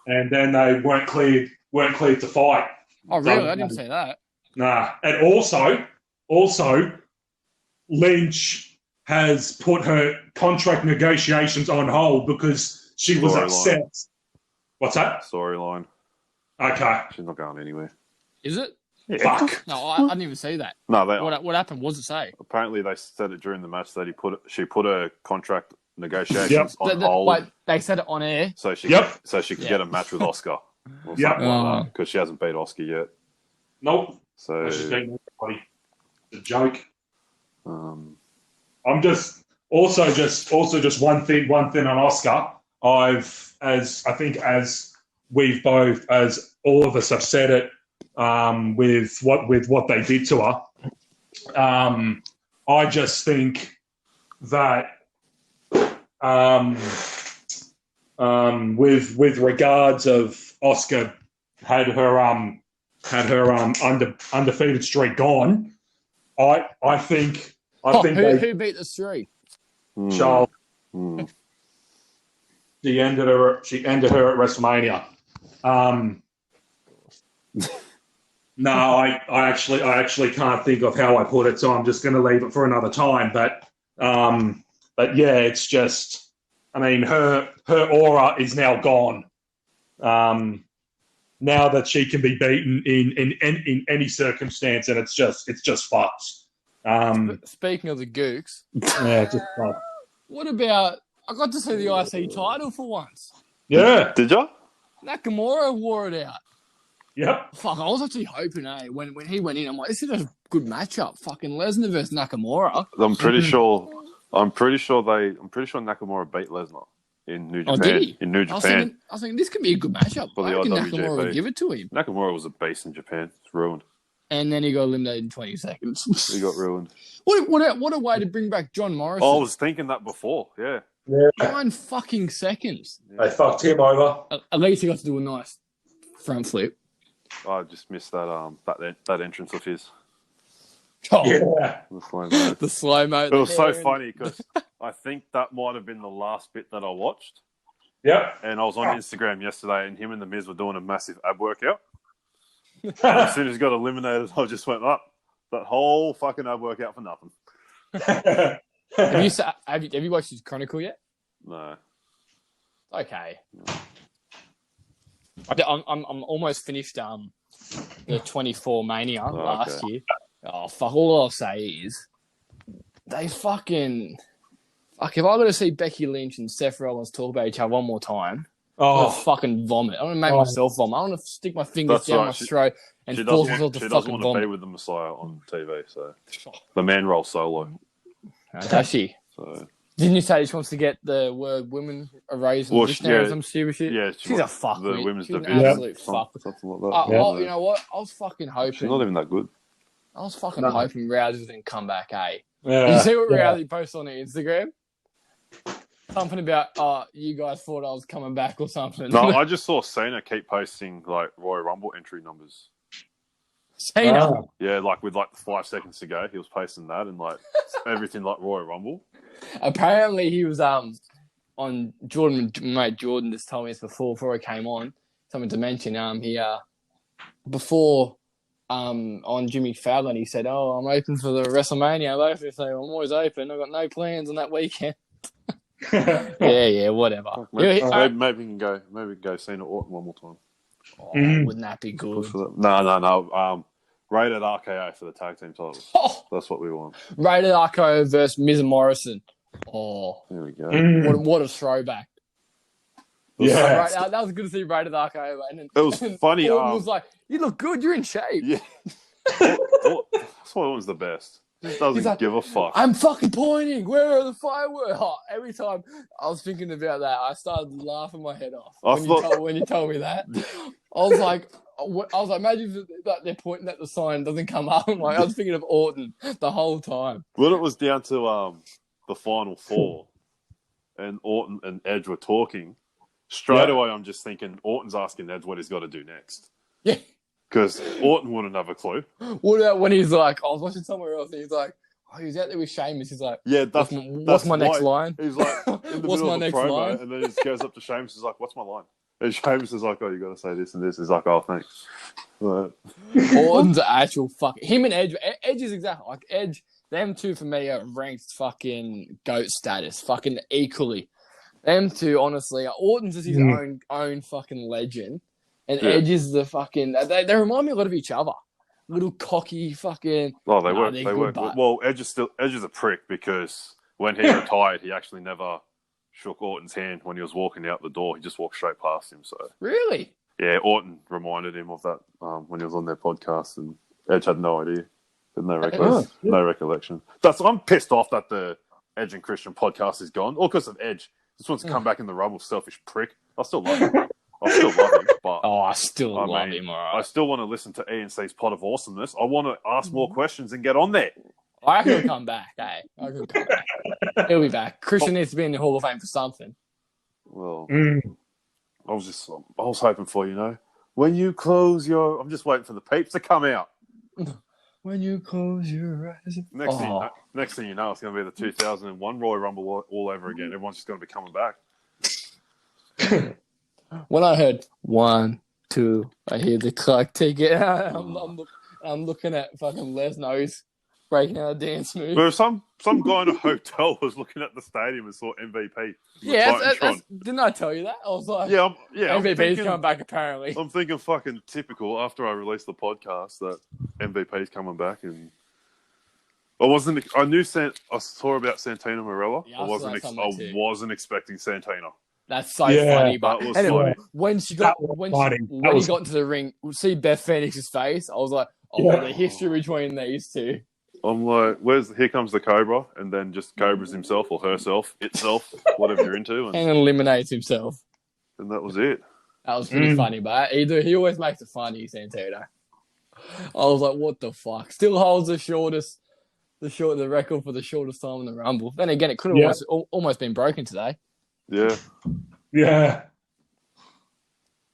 S5: and then they weren't cleared to fight.
S4: Oh, really? I didn't say that.
S5: Nah, and also, Lynch has put her contract negotiations on hold because she was upset. What's that?
S6: Storyline.
S5: Okay.
S6: She's not going anywhere.
S4: Is it?
S5: Yeah. Fuck.
S4: No, I didn't even see that.
S6: No,
S4: What happened? What does it say?
S6: Apparently, they said it during the match that she put her contract negotiations on hold.
S4: Wait, they said it on air,
S6: so she could get a match with Oscar or something like that, because she hasn't beat Oscar yet.
S5: Nope.
S6: So
S5: she's beating everybody. It's a joke.
S6: I'm
S5: just one thing on Oscar. As we've both, as all of us have said it, with what they did to her. I just think that with regards of Oscar had her undefeated streak gone. I think
S4: who beat the streak?
S5: Charles. She ended her at WrestleMania. No, I actually can't think of how I put it, so I'm just going to leave it for another time. But yeah, it's just, I mean, her aura is now gone. Now that she can be beaten in any circumstance, and it's just fucked.
S4: Speaking of the Gooks,
S5: yeah, just fucked.
S4: What about? I got to see the IC title for once.
S5: Yeah,
S6: did you?
S4: Nakamura wore it out.
S5: Yep.
S4: Fuck, I was actually hoping, when he went in, I'm like, this is a good matchup. Fucking Lesnar versus Nakamura.
S6: I'm pretty sure Nakamura beat Lesnar in New Japan.
S4: Oh, did he?
S6: In New Japan.
S4: I was thinking this could be a good matchup.
S6: For the
S4: I reckon
S6: IWGP.
S4: Nakamura would give it to him.
S6: Nakamura was a beast in Japan. It's ruined.
S4: And then he got eliminated in 20 seconds.
S6: He got ruined.
S4: What a way to bring back John Morrison.
S6: I was thinking that before, yeah.
S4: 9 fucking seconds.
S5: They fucked him over.
S4: At least he got to do a nice front flip.
S6: I just missed that entrance of his.
S4: Oh,
S5: yeah.
S4: The slow-mo.
S6: It was so funny because I think that might have been the last bit that I watched.
S5: Yep.
S6: And I was on Instagram yesterday and him and The Miz were doing a massive ab workout. As soon as he got eliminated, I just went up. That whole fucking ab workout for nothing.
S4: Have you watched his Chronicle yet?
S6: No.
S4: Okay. I'm almost finished the 24 Mania last year. Oh fuck! All I'll say is they fucking fuck. If I got to see Becky Lynch and Seth Rollins talk about each other one more time, I'm gonna fucking vomit. I'm gonna make myself vomit. I'm gonna stick my fingers down my throat and force myself to fucking vomit. She doesn't want to
S6: be with the Messiah on TV, so the man rolls solo.
S4: Does she?
S6: So.
S4: Didn't you say she wants to get the word women erased and some stupid shit?
S6: Yeah,
S4: she's a fuck.
S6: The women's division.
S4: An absolute fuck.
S6: Something like that.
S4: You know what? I was fucking hoping.
S6: She's not even that good.
S4: I was fucking hoping Rousey didn't come back, eh?
S5: Yeah.
S4: Did you see what Rousey posted on her Instagram? Something about, you guys thought I was coming back or something.
S6: No, I just saw Cena keep posting, like, Royal Rumble entry numbers.
S4: Cena?
S6: Yeah, like, with, like, 5 seconds to go, he was posting that and, like, everything like Royal Rumble.
S4: Apparently, he was on Jordan. Mate, Jordan just told me this before he came on. Something to mention. Before on Jimmy Fallon, he said, "Oh, I'm open for the WrestleMania." So I'm always open. I've got no plans on that weekend. yeah, whatever.
S6: Maybe we can go. Maybe we can go Cena Orton one more time.
S4: Oh, wouldn't that be good?
S6: No. Rated RKO for the tag team titles. That's what we want.
S4: Rated RKO versus Miz and Morrison Oh,
S6: There we go.
S4: what a throwback.
S5: Yeah.
S4: That was good to see rated arc over. And then,
S6: It was funny.
S4: Orton was like, "You look good. You're in shape."
S6: Yeah. That's why Orton's the best. Just doesn't
S4: like,
S6: give a fuck.
S4: I'm fucking pointing. Where are the fireworks? Oh, every time I was thinking about that, I started laughing my head off when you told me that. I was like, imagine if they're pointing at the sign doesn't come up. I'm like, I was thinking of Orton the whole time.
S6: When it was down to the final four, and Orton and Edge were talking, straight away I'm just thinking Orton's asking Edge what he's got to do next.
S4: Yeah.
S6: Because Orton wouldn't have a clue.
S4: What about when he's like, I was watching somewhere else, and he's like, he was out there with Sheamus. He's like,
S6: yeah,
S4: what's my next line?
S6: He's like, in the
S4: what's
S6: middle
S4: my
S6: of the
S4: next
S6: promo,
S4: line?
S6: and then he just goes up to Sheamus. He's like, "What's my line?" And Sheamus is like, "Oh, you got to say this and this." He's like, "Oh, thanks." But,
S4: Orton's actual fuck. Him and Edge. Edge is exactly like Edge. Them two for me are ranked fucking GOAT status, fucking equally. Them two, honestly, Orton's just his own fucking legend. And Edge is the fucking... They remind me a lot of each other. Little cocky fucking...
S6: Oh, they work.
S4: They
S6: work. Well, Edge is a prick because when he retired, he actually never shook Orton's hand when he was walking out the door. He just walked straight past him. So
S4: Really?
S6: Yeah, Orton reminded him of that when he was on their podcast, and Edge had no idea. Had no recollection. I'm pissed off that the Edge and Christian podcast is gone. All because of Edge. Just wants to come back in the Rumble, selfish prick. I still love him. But
S4: I still love him, all right.
S6: I still want to listen to E&C's Pot of Awesomeness. I want to ask more questions and get on there.
S4: I reckon he'll come back, I reckon he'll come back. He'll be back. Christian needs to be in the Hall of Fame for something.
S6: Well, I was hoping for, when you close your... I'm just waiting for the peeps to come out.
S4: When you close your eyes...
S6: Next thing you know, it's going to be the 2001 Royal Rumble all over again. Everyone's just going to be coming back.
S4: When I heard 1, 2, I hear the clock ticket. I'm looking at fucking Lesnar. He's breaking out a dance move.
S6: Where some guy in a hotel was looking at the stadium and saw MVP.
S4: Yeah, didn't I tell you that? I was like, MVP's coming back apparently.
S6: I'm thinking fucking typical after I released the podcast that MVP's coming back, and I saw about Santino Marella.
S4: Yeah,
S6: I wasn't expecting Santino.
S4: That's so funny, but when he got into the ring, see Beth Phoenix's face, I was like, the history between these two.
S6: I'm like, here comes the Cobra, and then just Cobra's himself or herself, itself, whatever you're into,
S4: and eliminates himself.
S6: And that was it.
S4: That was pretty funny, but he always makes it funny, Santino. I was like, what the fuck? Still holds the record for the shortest time in the Rumble. Then again, it could have almost been broken today.
S6: Yeah.
S5: Yeah.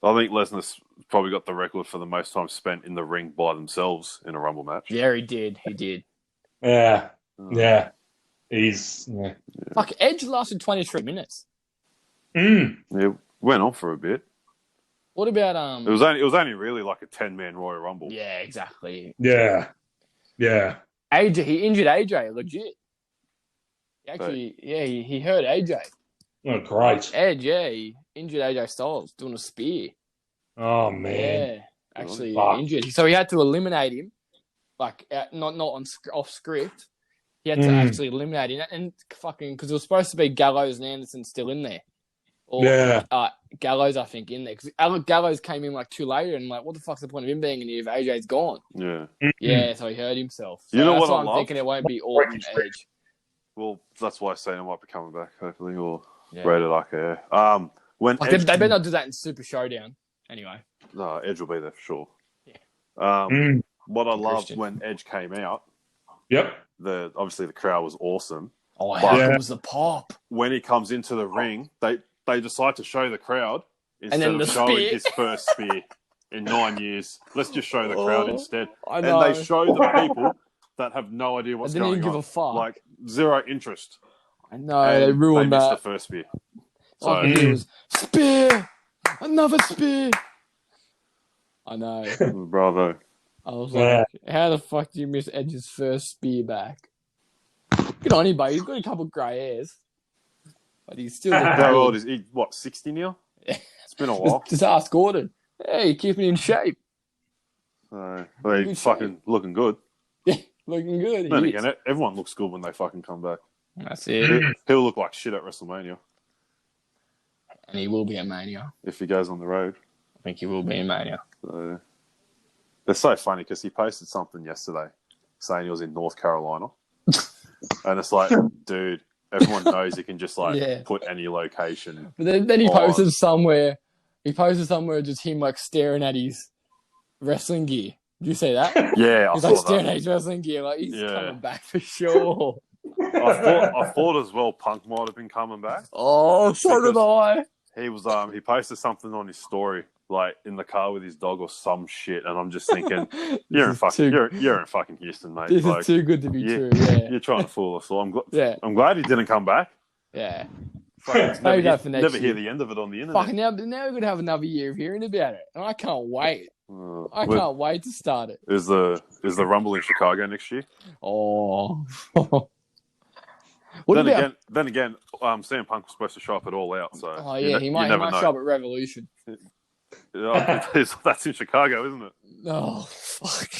S6: I think Lesnar's probably got the record for the most time spent in the ring by themselves in a Rumble match.
S4: Yeah, he did.
S5: Yeah. Yeah.
S4: Fuck, Edge lasted 23 minutes.
S6: It went on for a bit.
S4: What about
S6: It was only really like a 10-man Royal Rumble.
S4: Yeah, exactly.
S5: Yeah. Yeah.
S4: AJ, he injured AJ, legit. He hurt AJ.
S5: Oh, great.
S4: Edge, he injured AJ Styles doing a spear.
S5: Oh, man.
S4: Yeah, actually injured. So he had to eliminate him, like not off script. He had to actually eliminate him, and fucking because it was supposed to be Gallows and Anderson still in there. Gallows, I think, in there because Gallows came in like too late, and like, what the fuck's the point of him being in here if AJ's gone?
S6: Yeah.
S4: Yeah, so he hurt himself. So
S6: you know
S4: that's
S6: what
S4: I'm thinking it won't be Orton Edge.
S6: Well, that's why Cena might be coming back, hopefully, or rated like a. When
S4: Edge... They better not do that in Super Showdown. Anyway.
S6: No, Edge will be there for sure.
S4: Yeah.
S6: What I loved when Edge came out.
S5: Yep.
S6: Obviously the crowd was awesome.
S4: Oh, how good was the pop?
S6: When he comes into the ring, they decide to show the crowd instead of showing his first spear in 9 years. Let's just show the crowd instead.
S4: I know.
S6: And they show the people that have no idea what's going on.
S4: They didn't give a fuck.
S6: Like, zero interest.
S4: I know, they ruined
S6: that. They
S4: that.
S6: missed the first spear. So
S4: it was spear! Another spear! I know.
S6: Bravo.
S4: I was like, how the fuck do you miss Edge's first spear back? Good on him, buddy. He's got a couple of grey hairs. But he's still...
S6: How old is he? What, 60 now? It's been a while.
S4: Just ask Gordon. Hey, keeping in shape.
S6: He's fucking looking good.
S4: Yeah, looking good.
S6: Then again, everyone looks good when they fucking come back.
S4: That's it.
S6: He'll look like shit at WrestleMania
S4: And he will be at Mania.
S6: if he goes on the road.
S4: I think he will be in Mania.
S6: So, it's so funny because he posted something yesterday saying he was in North Carolina. And it's like, dude, everyone knows you can just put any location.
S4: But then he posted somewhere. He posted somewhere just him like staring at his wrestling gear. Did you see that?
S6: Yeah,
S4: he's like staring at his wrestling gear, like he's coming back for sure.
S6: I thought as well Punk might have been coming back.
S4: Oh, so did I.
S6: He was he posted something on his story, like in the car with his dog or some shit, and I'm just thinking, you're in fucking Houston, mate.
S4: This is too good to be true. Yeah,
S6: you're trying to fool us all.
S4: I'm
S6: glad he didn't come back.
S4: Yeah.
S6: Never hear the end of it on the internet.
S4: Fucking now we're gonna have another year of hearing about it, and I can't wait. I can't wait to start it.
S6: Is the Rumble in Chicago next year?
S4: Oh.
S6: Then again, CM Punk was supposed to show up at All Out, so
S4: he might show up at Revolution.
S6: That's in Chicago, isn't it?
S4: Oh fuck!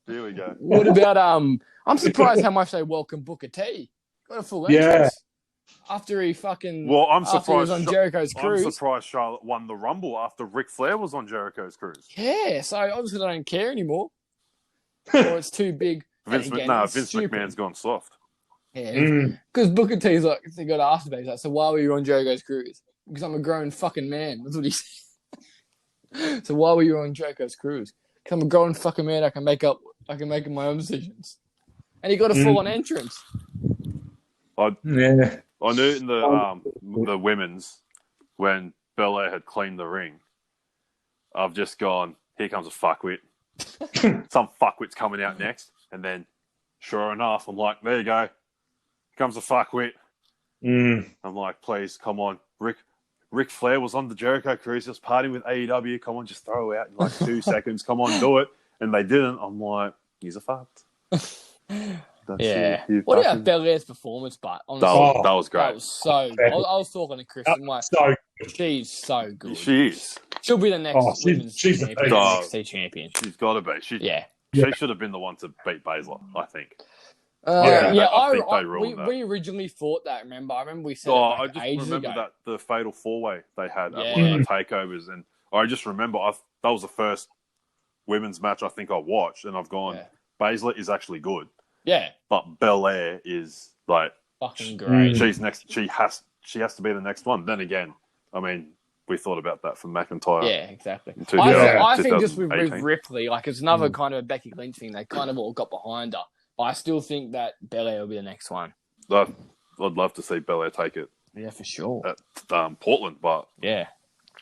S6: Here we go.
S4: What about I'm surprised how much they welcome Booker T. Got a full entrance. After he fucking
S6: I'm surprised
S4: he was on Jericho's cruise.
S6: I'm surprised Charlotte won the Rumble after Ric Flair was on Jericho's cruise.
S4: Yeah, so obviously they don't care anymore. Or it's too big.
S6: Vince McMahon's gone soft.
S4: Yeah, because Booker T's like, they got asked about it. He's like, so why were you on Jericho's cruise? Because I'm a grown fucking man. That's what he said. So why were you on Jericho's cruise? Because I'm a grown fucking man. I can make my own decisions. And he got a full-on entrance.
S6: I knew in the women's when Belair had cleaned the ring. I've just gone, here comes a fuckwit. Some fuckwit's coming out next, and then sure enough, I'm like, there you go. Here comes a fuckwit. I'm like, please, come on. Ric Flair was on the Jericho cruise, just partying with AEW. Come on, just throw it out in like 2 seconds. Come on, do it. And they didn't. I'm like, he's a fucked.
S4: What about Belair's performance? But honestly,
S6: that was great.
S4: That was so. I was talking to Chris. I'm like, she's so good.
S6: She is.
S4: She'll be the next women's NXT champion.
S6: She's got to be. She should have been the one to beat Baszler, I think.
S4: We originally thought that. Remember? I remember we said
S6: I just remember that the fatal 4-way they had at one of the takeovers, and I just remember that was the first women's match I think I watched, and I've gone, Baszler is actually good.
S4: Yeah,
S6: but Belair is like
S4: fucking great.
S6: She's next. She has to be the next one. Then again, I mean, we thought about that for McIntyre.
S4: Yeah, exactly. I think just with Ripley, like it's another kind of Becky Lynch thing. They kind of all got behind her. But I still think that Belair will be the next one.
S6: I'd love to see Belair take it.
S4: Yeah, for sure.
S6: At Portland, but
S4: yeah,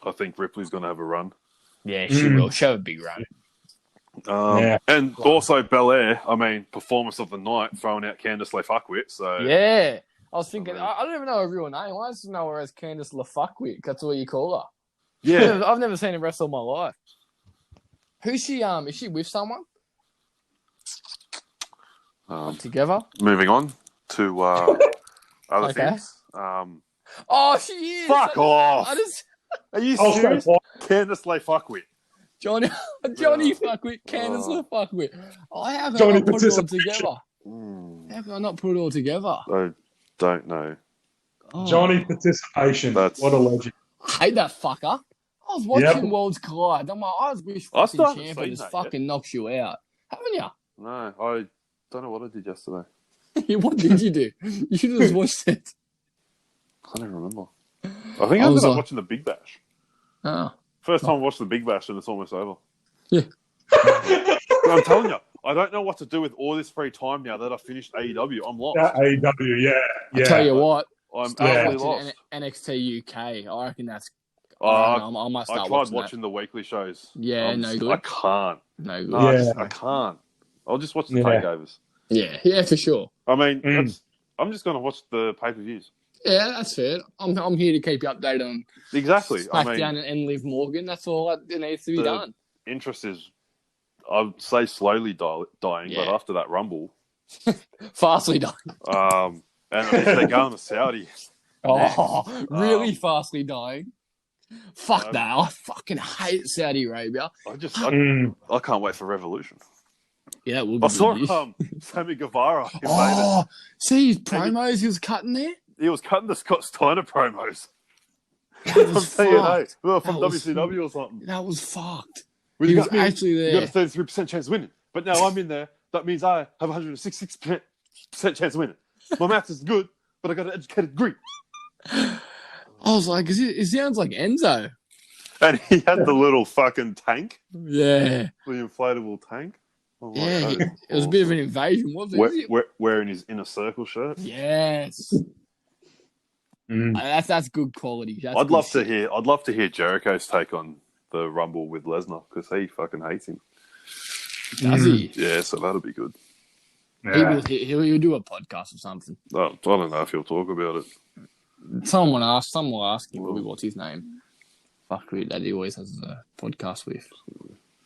S6: I think Ripley's going to have a run.
S4: Yeah, she will. She'll have a big run.
S6: And also Belair, I mean, performance of the night, throwing out Candice LeFuckwit. So
S4: yeah, I was thinking, I don't even know her real name. I just know her as Candice LeFuckwit. That's what you call her.
S6: Yeah,
S4: I've never seen her wrestle in my life. Who's she? Is she with someone? Together.
S6: Moving on to other things.
S4: Oh, she is.
S6: Fuck off. Are you serious? Candice LeFuckwit.
S4: Johnny Fuckwit, Candice LeFuckwit. How can I not put it all together? How can I not put it all together?
S6: I don't know.
S5: Johnny Participation. What a legend.
S4: I hate that fucker. I was watching Worlds Collide. I'm like, I wish fucking champion just fucking knocks you out. Haven't you?
S6: No, I don't know what I did yesterday.
S4: What did you do? You should have just watched it.
S6: I don't remember. I think I ended up watching the Big Bash.
S4: Oh.
S6: First time I watched the Big Bash and it's almost over.
S4: Yeah.
S6: But I'm telling you, I don't know what to do with all this free time now that I've finished AEW. I'm lost.
S5: AEW, yeah.
S4: I'll tell you what.
S6: I'm absolutely lost.
S4: NXT UK. I reckon that's... I might start
S6: I tried watching the weekly shows.
S4: Yeah, no good.
S6: I can't.
S4: No good.
S6: I can't. I'll just watch the takeovers.
S4: Yeah, for sure.
S6: I mean, I'm just going to watch the pay-per-views.
S4: Yeah, that's fair. I'm here to keep you updated on SmackDown and Liv Morgan. That's all that needs to be done.
S6: Interest is, I'd say, slowly dying, but after that Rumble,
S4: fastly dying.
S6: And if they're going to Saudi,
S4: really fastly dying. Fuck that! I fucking hate Saudi Arabia.
S6: I can't wait for Revolution.
S4: Yeah, that would be
S6: I saw
S4: good.
S6: Sammy Guevara invaded.
S4: Oh, see his promos he was cutting there?
S6: He was cutting the Scott Steiner promos
S4: That
S6: from
S4: was
S6: TNA,
S4: fucked.
S6: well, from
S4: That was-
S6: WCW or something.
S4: That was fucked.
S6: When
S4: He
S6: you
S4: was
S6: got me,
S4: actually
S6: you got
S4: there.
S6: a 33% chance of winning. But now I'm in there. That means I have a 166% chance of winning. My math is good, but I got an educated degree.
S4: I was like, it sounds like Enzo.
S6: And he had the little fucking tank,
S4: Yeah.
S6: the inflatable tank. I'm like,
S4: Yeah,
S6: that is
S4: it was a bit of an invasion, wasn't it?
S6: Wearing his inner circle shirt.
S4: Yes. That's good quality. That's
S6: I'd
S4: good
S6: love
S4: shit.
S6: to hear Jericho's take on the Rumble with Lesnar because he fucking hates him.
S4: Does he?
S6: Yeah, so that'll be good.
S5: Yeah.
S4: He'll do a podcast or something.
S6: I don't know if he'll talk about it.
S4: Someone will ask him, what's his name? Fuck it, that he always has a podcast with.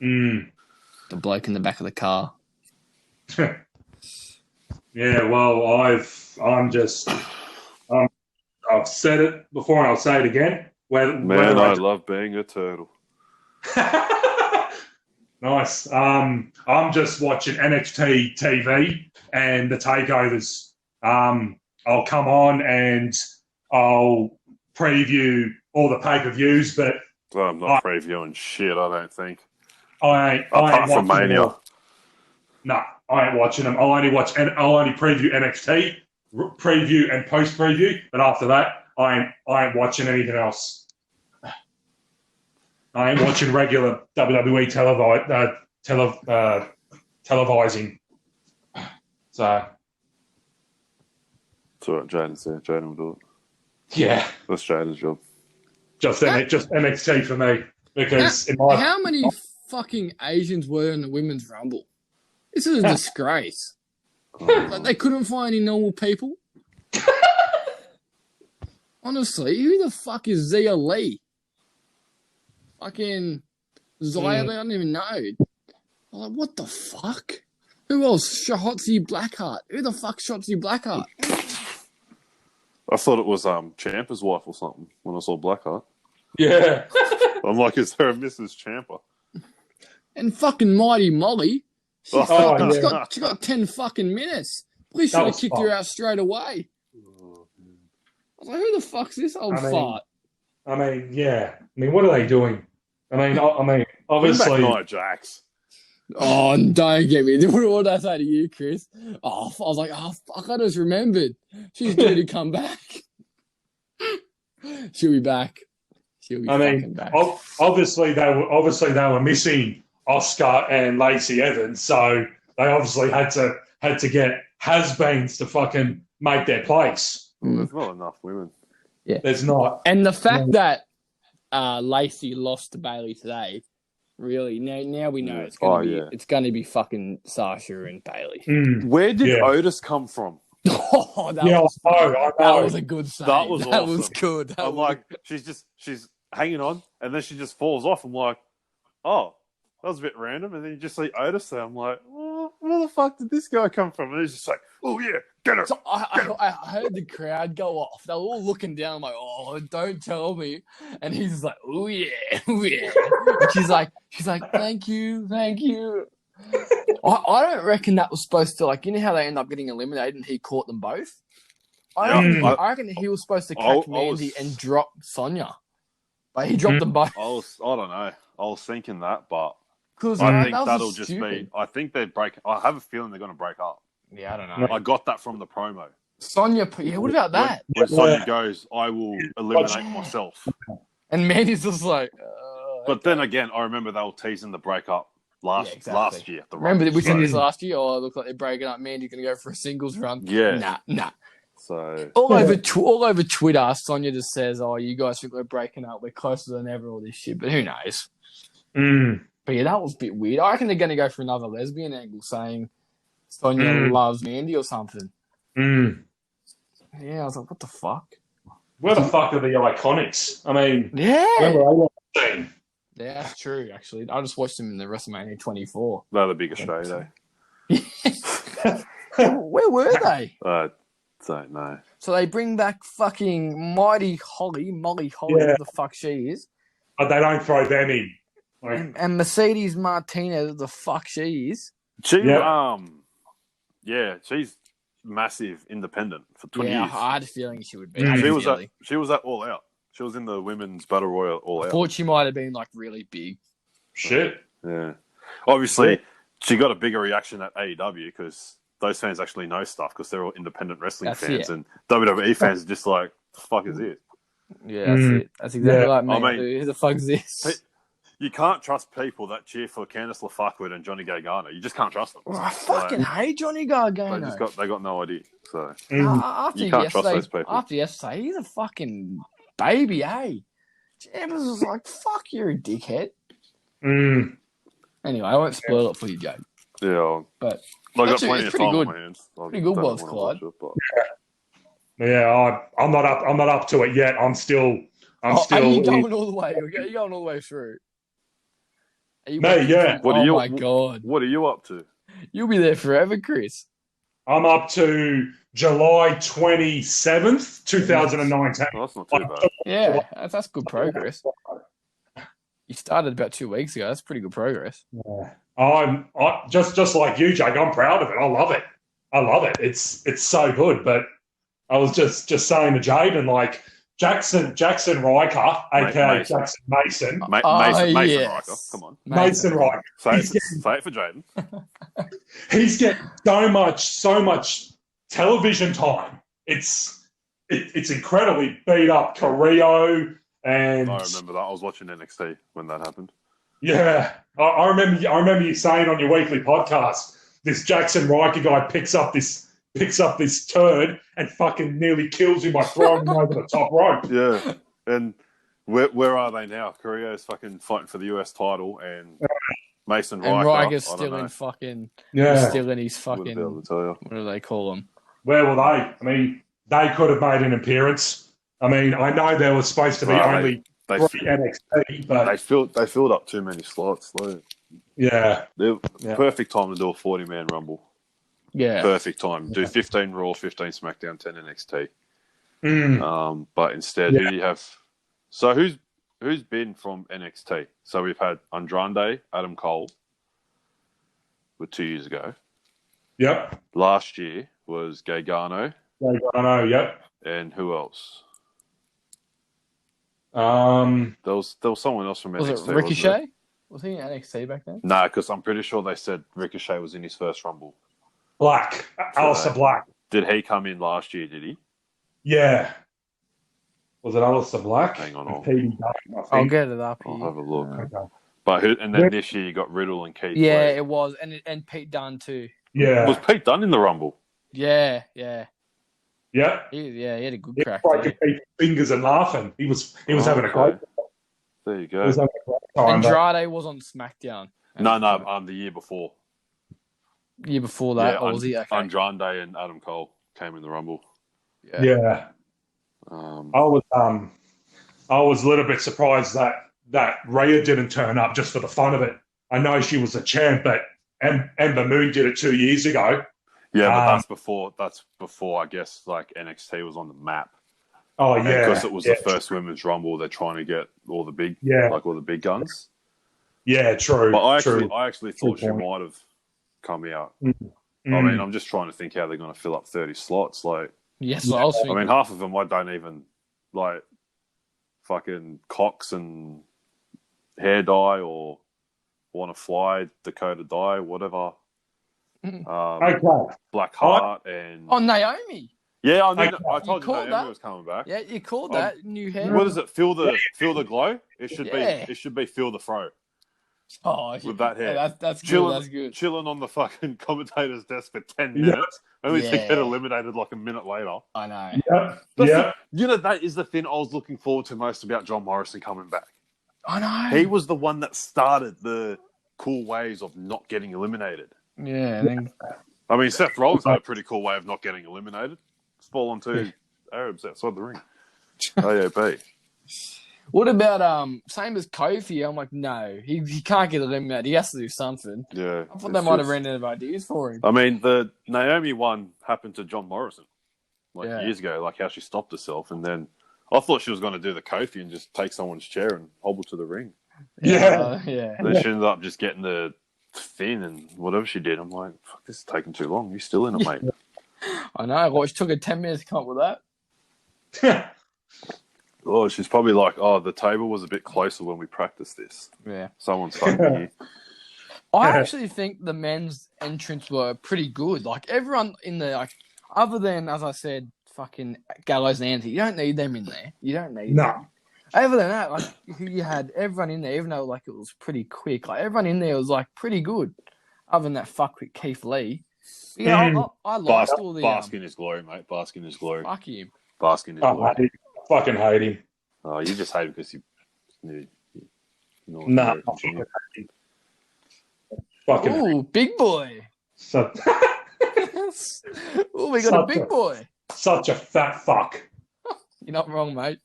S4: The bloke in the back of the car.
S5: Yeah, well, I've said it before and I'll say it again.
S6: Man, I love being a turtle.
S5: Nice. I'm just watching NXT TV and the takeovers. I'll come on and I'll preview all the pay-per-views, but
S6: I'm not previewing shit, I don't think.
S5: I ain't
S6: Apart from
S5: watching
S6: Mania.
S5: No, I ain't watching them. I'll only preview NXT, preview and post preview. But after that, I ain't watching anything else. I ain't watching regular WWE televising. So
S6: It's all right, Jaden's there. Jaden will do it.
S5: yeah,
S6: That's Jaden's job.
S5: just NXT for me because
S4: How many fucking Asians were in the Women's Rumble? This is a disgrace. Like, they couldn't find any normal people. Honestly, who the fuck is Zia Lee? Fucking Zia Lee, I don't even know. I'm like, what the fuck? Who else? Shotzi Blackheart. Who the fuck Shotzi Blackheart?
S6: I thought it was Ciampa's wife or something when I saw Blackheart.
S5: yeah.
S6: I'm like, is there a Mrs. Ciampa?
S4: And fucking Mighty Molly. She
S5: yeah.
S4: got 10 fucking minutes. Police should
S5: That
S4: have
S5: was
S4: kicked her out straight away. I was like, who the fuck's this old fart?
S5: I mean, yeah. I mean, what are they doing? I mean, obviously.
S6: Bring back Nia Jax.
S4: Oh, don't get me. What did I say to you, Chris? Oh, I was like, oh, fuck, I just remembered. She's due to come back. She'll be back. She'll be fucking back.
S5: Obviously they were missing Oscar and Lacey Evans, so they obviously had to get has-beens to fucking make their place.
S6: Well, there's not enough women.
S4: Yeah,
S5: there's not.
S4: And the fact that Lacey lost to Bailey today, really, now we know it's gonna be fucking Sasha and Bailey.
S6: Where did Otis come from?
S4: Oh, that was a good save.
S6: That was awesome.
S4: Was good.
S6: I'm like, she's hanging on, and then she just falls off. I'm like, oh, that was a bit random. And then you just see Otis there. I'm like, well, where the fuck did this guy come from? And he's just like, oh yeah, get her.
S4: So I heard the crowd go off. They were all looking down. I'm like, oh, don't tell me. And he's just like, oh yeah, oh yeah. And she's like, thank you. I don't reckon that was supposed to, like, you know how they end up getting eliminated and he caught them both? I reckon he was supposed to catch Mandy and drop Sonya. But he dropped them both.
S6: I don't know. I was thinking that, but
S4: I
S6: think that'll just be. I think they'd break. I have a feeling they're going to break up.
S4: Yeah, I don't know.
S6: I got that from the promo.
S4: Sonya, what about that?
S6: When Sonya goes, I will eliminate myself.
S4: And Mandy's just like.
S6: But then again, I remember they were teasing the breakup last year.
S4: Remember we said this last year? Oh, it looks like they're breaking up. Mandy's going to go for a singles run.
S6: Yeah.
S4: Nah.
S6: So
S4: all over Twitter, Sonya just says, "Oh, you guys think we're breaking up? We're closer than ever." All this shit, but who knows? But yeah, that was a bit weird. I reckon they're going to go for another lesbian angle, saying Sonya loves Mandy or something. Yeah, I was like, what the fuck?
S5: Where the fuck are the Iconics? I mean,
S4: yeah, that's true. Actually, I just watched them in the WrestleMania 24.
S6: They're the biggest show, though.
S4: Where were they?
S6: Don't know.
S4: So they bring back fucking Molly Holly, who the fuck she is.
S5: But they don't throw them in.
S4: And Mercedes Martinez, the fuck she is.
S6: She,
S5: Yeah.
S6: she's massive independent for 20
S4: Yeah,
S6: years.
S4: I had a feeling she would be.
S5: Mm.
S6: She was at All Out. She was in the women's battle royal All
S4: I
S6: Out.
S4: thought she might have been like really big.
S5: Shit.
S6: Yeah. Obviously, she got a bigger reaction at AEW because those fans actually know stuff because they're all independent wrestling fans, and WWE fans are just like, the fuck is it?
S4: Yeah, that's it. That's exactly like me.
S6: I mean,
S4: Who the fuck is this?
S6: You can't trust people that cheer for Candice LeFuckwood and Johnny Gargano. You just can't trust them.
S4: I fucking hate Johnny Gargano.
S6: They got no idea. So
S4: After
S6: you can't trust those people.
S4: After yesterday, he's a fucking baby, eh? Chambers was like, "Fuck, you're a dickhead." Anyway, I won't spoil it for you, Joe.
S6: Yeah,
S4: but
S6: I got plenty
S4: it's
S6: of
S4: pretty
S6: time
S4: good.
S6: on my hands.
S4: Pretty good, was Clyde.
S5: Yeah, I'm not up to it yet. I'm still.
S4: Are you going all the way? You're going all the way through.
S5: Yeah.
S4: My god!
S6: What are you up to?
S4: You'll be there forever, Chris.
S5: I'm up to July 27th, 2019.
S6: Oh, that's not too bad.
S4: Yeah, that's good progress. You started about 2 weeks ago. That's pretty good progress.
S5: Yeah. I'm just like you, Jake. I'm proud of it. I love it. It's so good. But I was just saying to Jaden, like Jackson Riker, aka Jackson Mason.
S6: Mason Riker. Come on,
S5: Mason Riker.
S6: Say it for Jaden.
S5: He's getting so much television time. It's incredibly beat up. Carrillo and
S6: I remember that. I was watching NXT when that happened.
S5: Yeah, I remember you saying on your weekly podcast, this Jackson Riker guy picks up this turd and fucking nearly kills him by throwing him over the top rope.
S6: Yeah, and where are they now? Carrillo's fucking fighting for the US title, and Mason Riker.
S4: And Riker's still in fucking.
S5: Yeah,
S4: still in his fucking.
S6: Be able to tell you.
S4: What do they call him?
S5: Where were they? I mean, they could have made an appearance. I mean, I know there was supposed to be only three NXT, but
S6: they filled up too many slots. Like, perfect time to do a 40-man rumble.
S4: Yeah,
S6: perfect time. Do 15 Raw, 15 SmackDown, 10 NXT. But instead, who do you have? So who's been from NXT? So we've had Andrade, Adam Cole, with 2 years ago.
S5: Yep.
S6: Last year was Gargano.
S5: Yep.
S6: And who else?
S5: There
S6: was someone else from NXT.
S4: Was it Ricochet? Was he in NXT back then?
S6: No, because I'm pretty sure they said Ricochet was in his first Rumble.
S5: Alistair Black.
S6: Did he come in last year, did he?
S5: Yeah. Was it Alistair Black?
S6: Hang on.
S4: I'll get it up here.
S6: I'll have a look.
S5: Okay.
S6: But then this year you got Riddle and Keith
S4: Yeah,
S6: Lee.
S4: it was. And Pete Dunne too.
S5: Yeah.
S6: Was Pete Dunne in the Rumble?
S4: Yeah.
S5: Yeah.
S4: He had a good crack.
S5: Breaking people's fingers and laughing. He was having a great.
S6: There you go.
S5: He was having a great time.
S4: Andrade was on SmackDown.
S6: No, the year before.
S4: Year before that, or was he? Okay.
S6: Andrade and Adam Cole came in the Rumble.
S5: Yeah. I was a little bit surprised that Rhea didn't turn up just for the fun of it. I know she was a champ, but Ember Moon did it 2 years ago.
S6: Yeah, but that's before I guess like NXT was on the map.
S5: Oh yeah,
S6: because it was the first women's Rumble. They're trying to get all the big all the big guns.
S5: Yeah, true.
S6: But I actually thought she might have come out. I mean, I'm just trying to think how they're going to fill up 30 slots. Like,
S4: yes, I
S6: mean, half of them I don't even like. Fucking Cox and hair dye or want to fly Dakota dye, whatever. Black Heart and
S4: Naomi.
S6: Yeah, I told you Naomi was coming back.
S4: Yeah, you called that new hair.
S6: What is it? Feel the glow. It should be feel the fro.
S4: Oh,
S6: with that hair,
S4: that's good. That's good.
S6: Chilling on the fucking commentator's desk for 10 minutes, only to get eliminated like a minute later.
S4: I know.
S5: Yeah.
S6: That is the thing I was looking forward to most about John Morrison coming back.
S4: I know.
S6: He was the one that started the cool ways of not getting eliminated.
S4: Yeah.
S6: I mean, Seth Rollins had a pretty cool way of not getting eliminated. Fall on two Arabs outside the ring. AOB.
S4: What about same as Kofi? I'm like, no, he can't get eliminated. He has to do something.
S6: Yeah,
S4: I thought they might have ran out of ideas for him.
S6: I mean, the Naomi one happened to John Morrison years ago, like how she stopped herself, and then I thought she was going to do the Kofi and just take someone's chair and hobble to the ring.
S5: Yeah.
S6: Then she ended up just getting the Finn and whatever she did. I'm like, fuck, this is taking too long. You're still in it, mate.
S4: I know. Well, it took her 10 minutes to come up with that.
S6: Oh, she's probably like, oh, the table was a bit closer when we practiced this.
S4: Yeah.
S6: Someone's fucking here.
S4: I actually think the men's entrants were pretty good. Like, everyone in there, like, other than, as I said, fucking Gallows and Anthony, you don't need them in there. You don't need them. Other than that, like, you had everyone in there, even though, like, it was pretty quick. Like, everyone in there was, like, pretty good. Other than that fuck with Keith Lee. Yeah, I liked all the...
S6: Bask in his glory, mate. Bask in his glory.
S4: Fuck him.
S6: Bask in his glory.
S5: I fucking hate him.
S6: Oh, you just hate him because you
S5: Nah, I fucking
S4: Ooh, big boy.
S5: So,
S4: Ooh, we got a big boy.
S5: Such a fat fuck.
S4: You're not wrong, mate.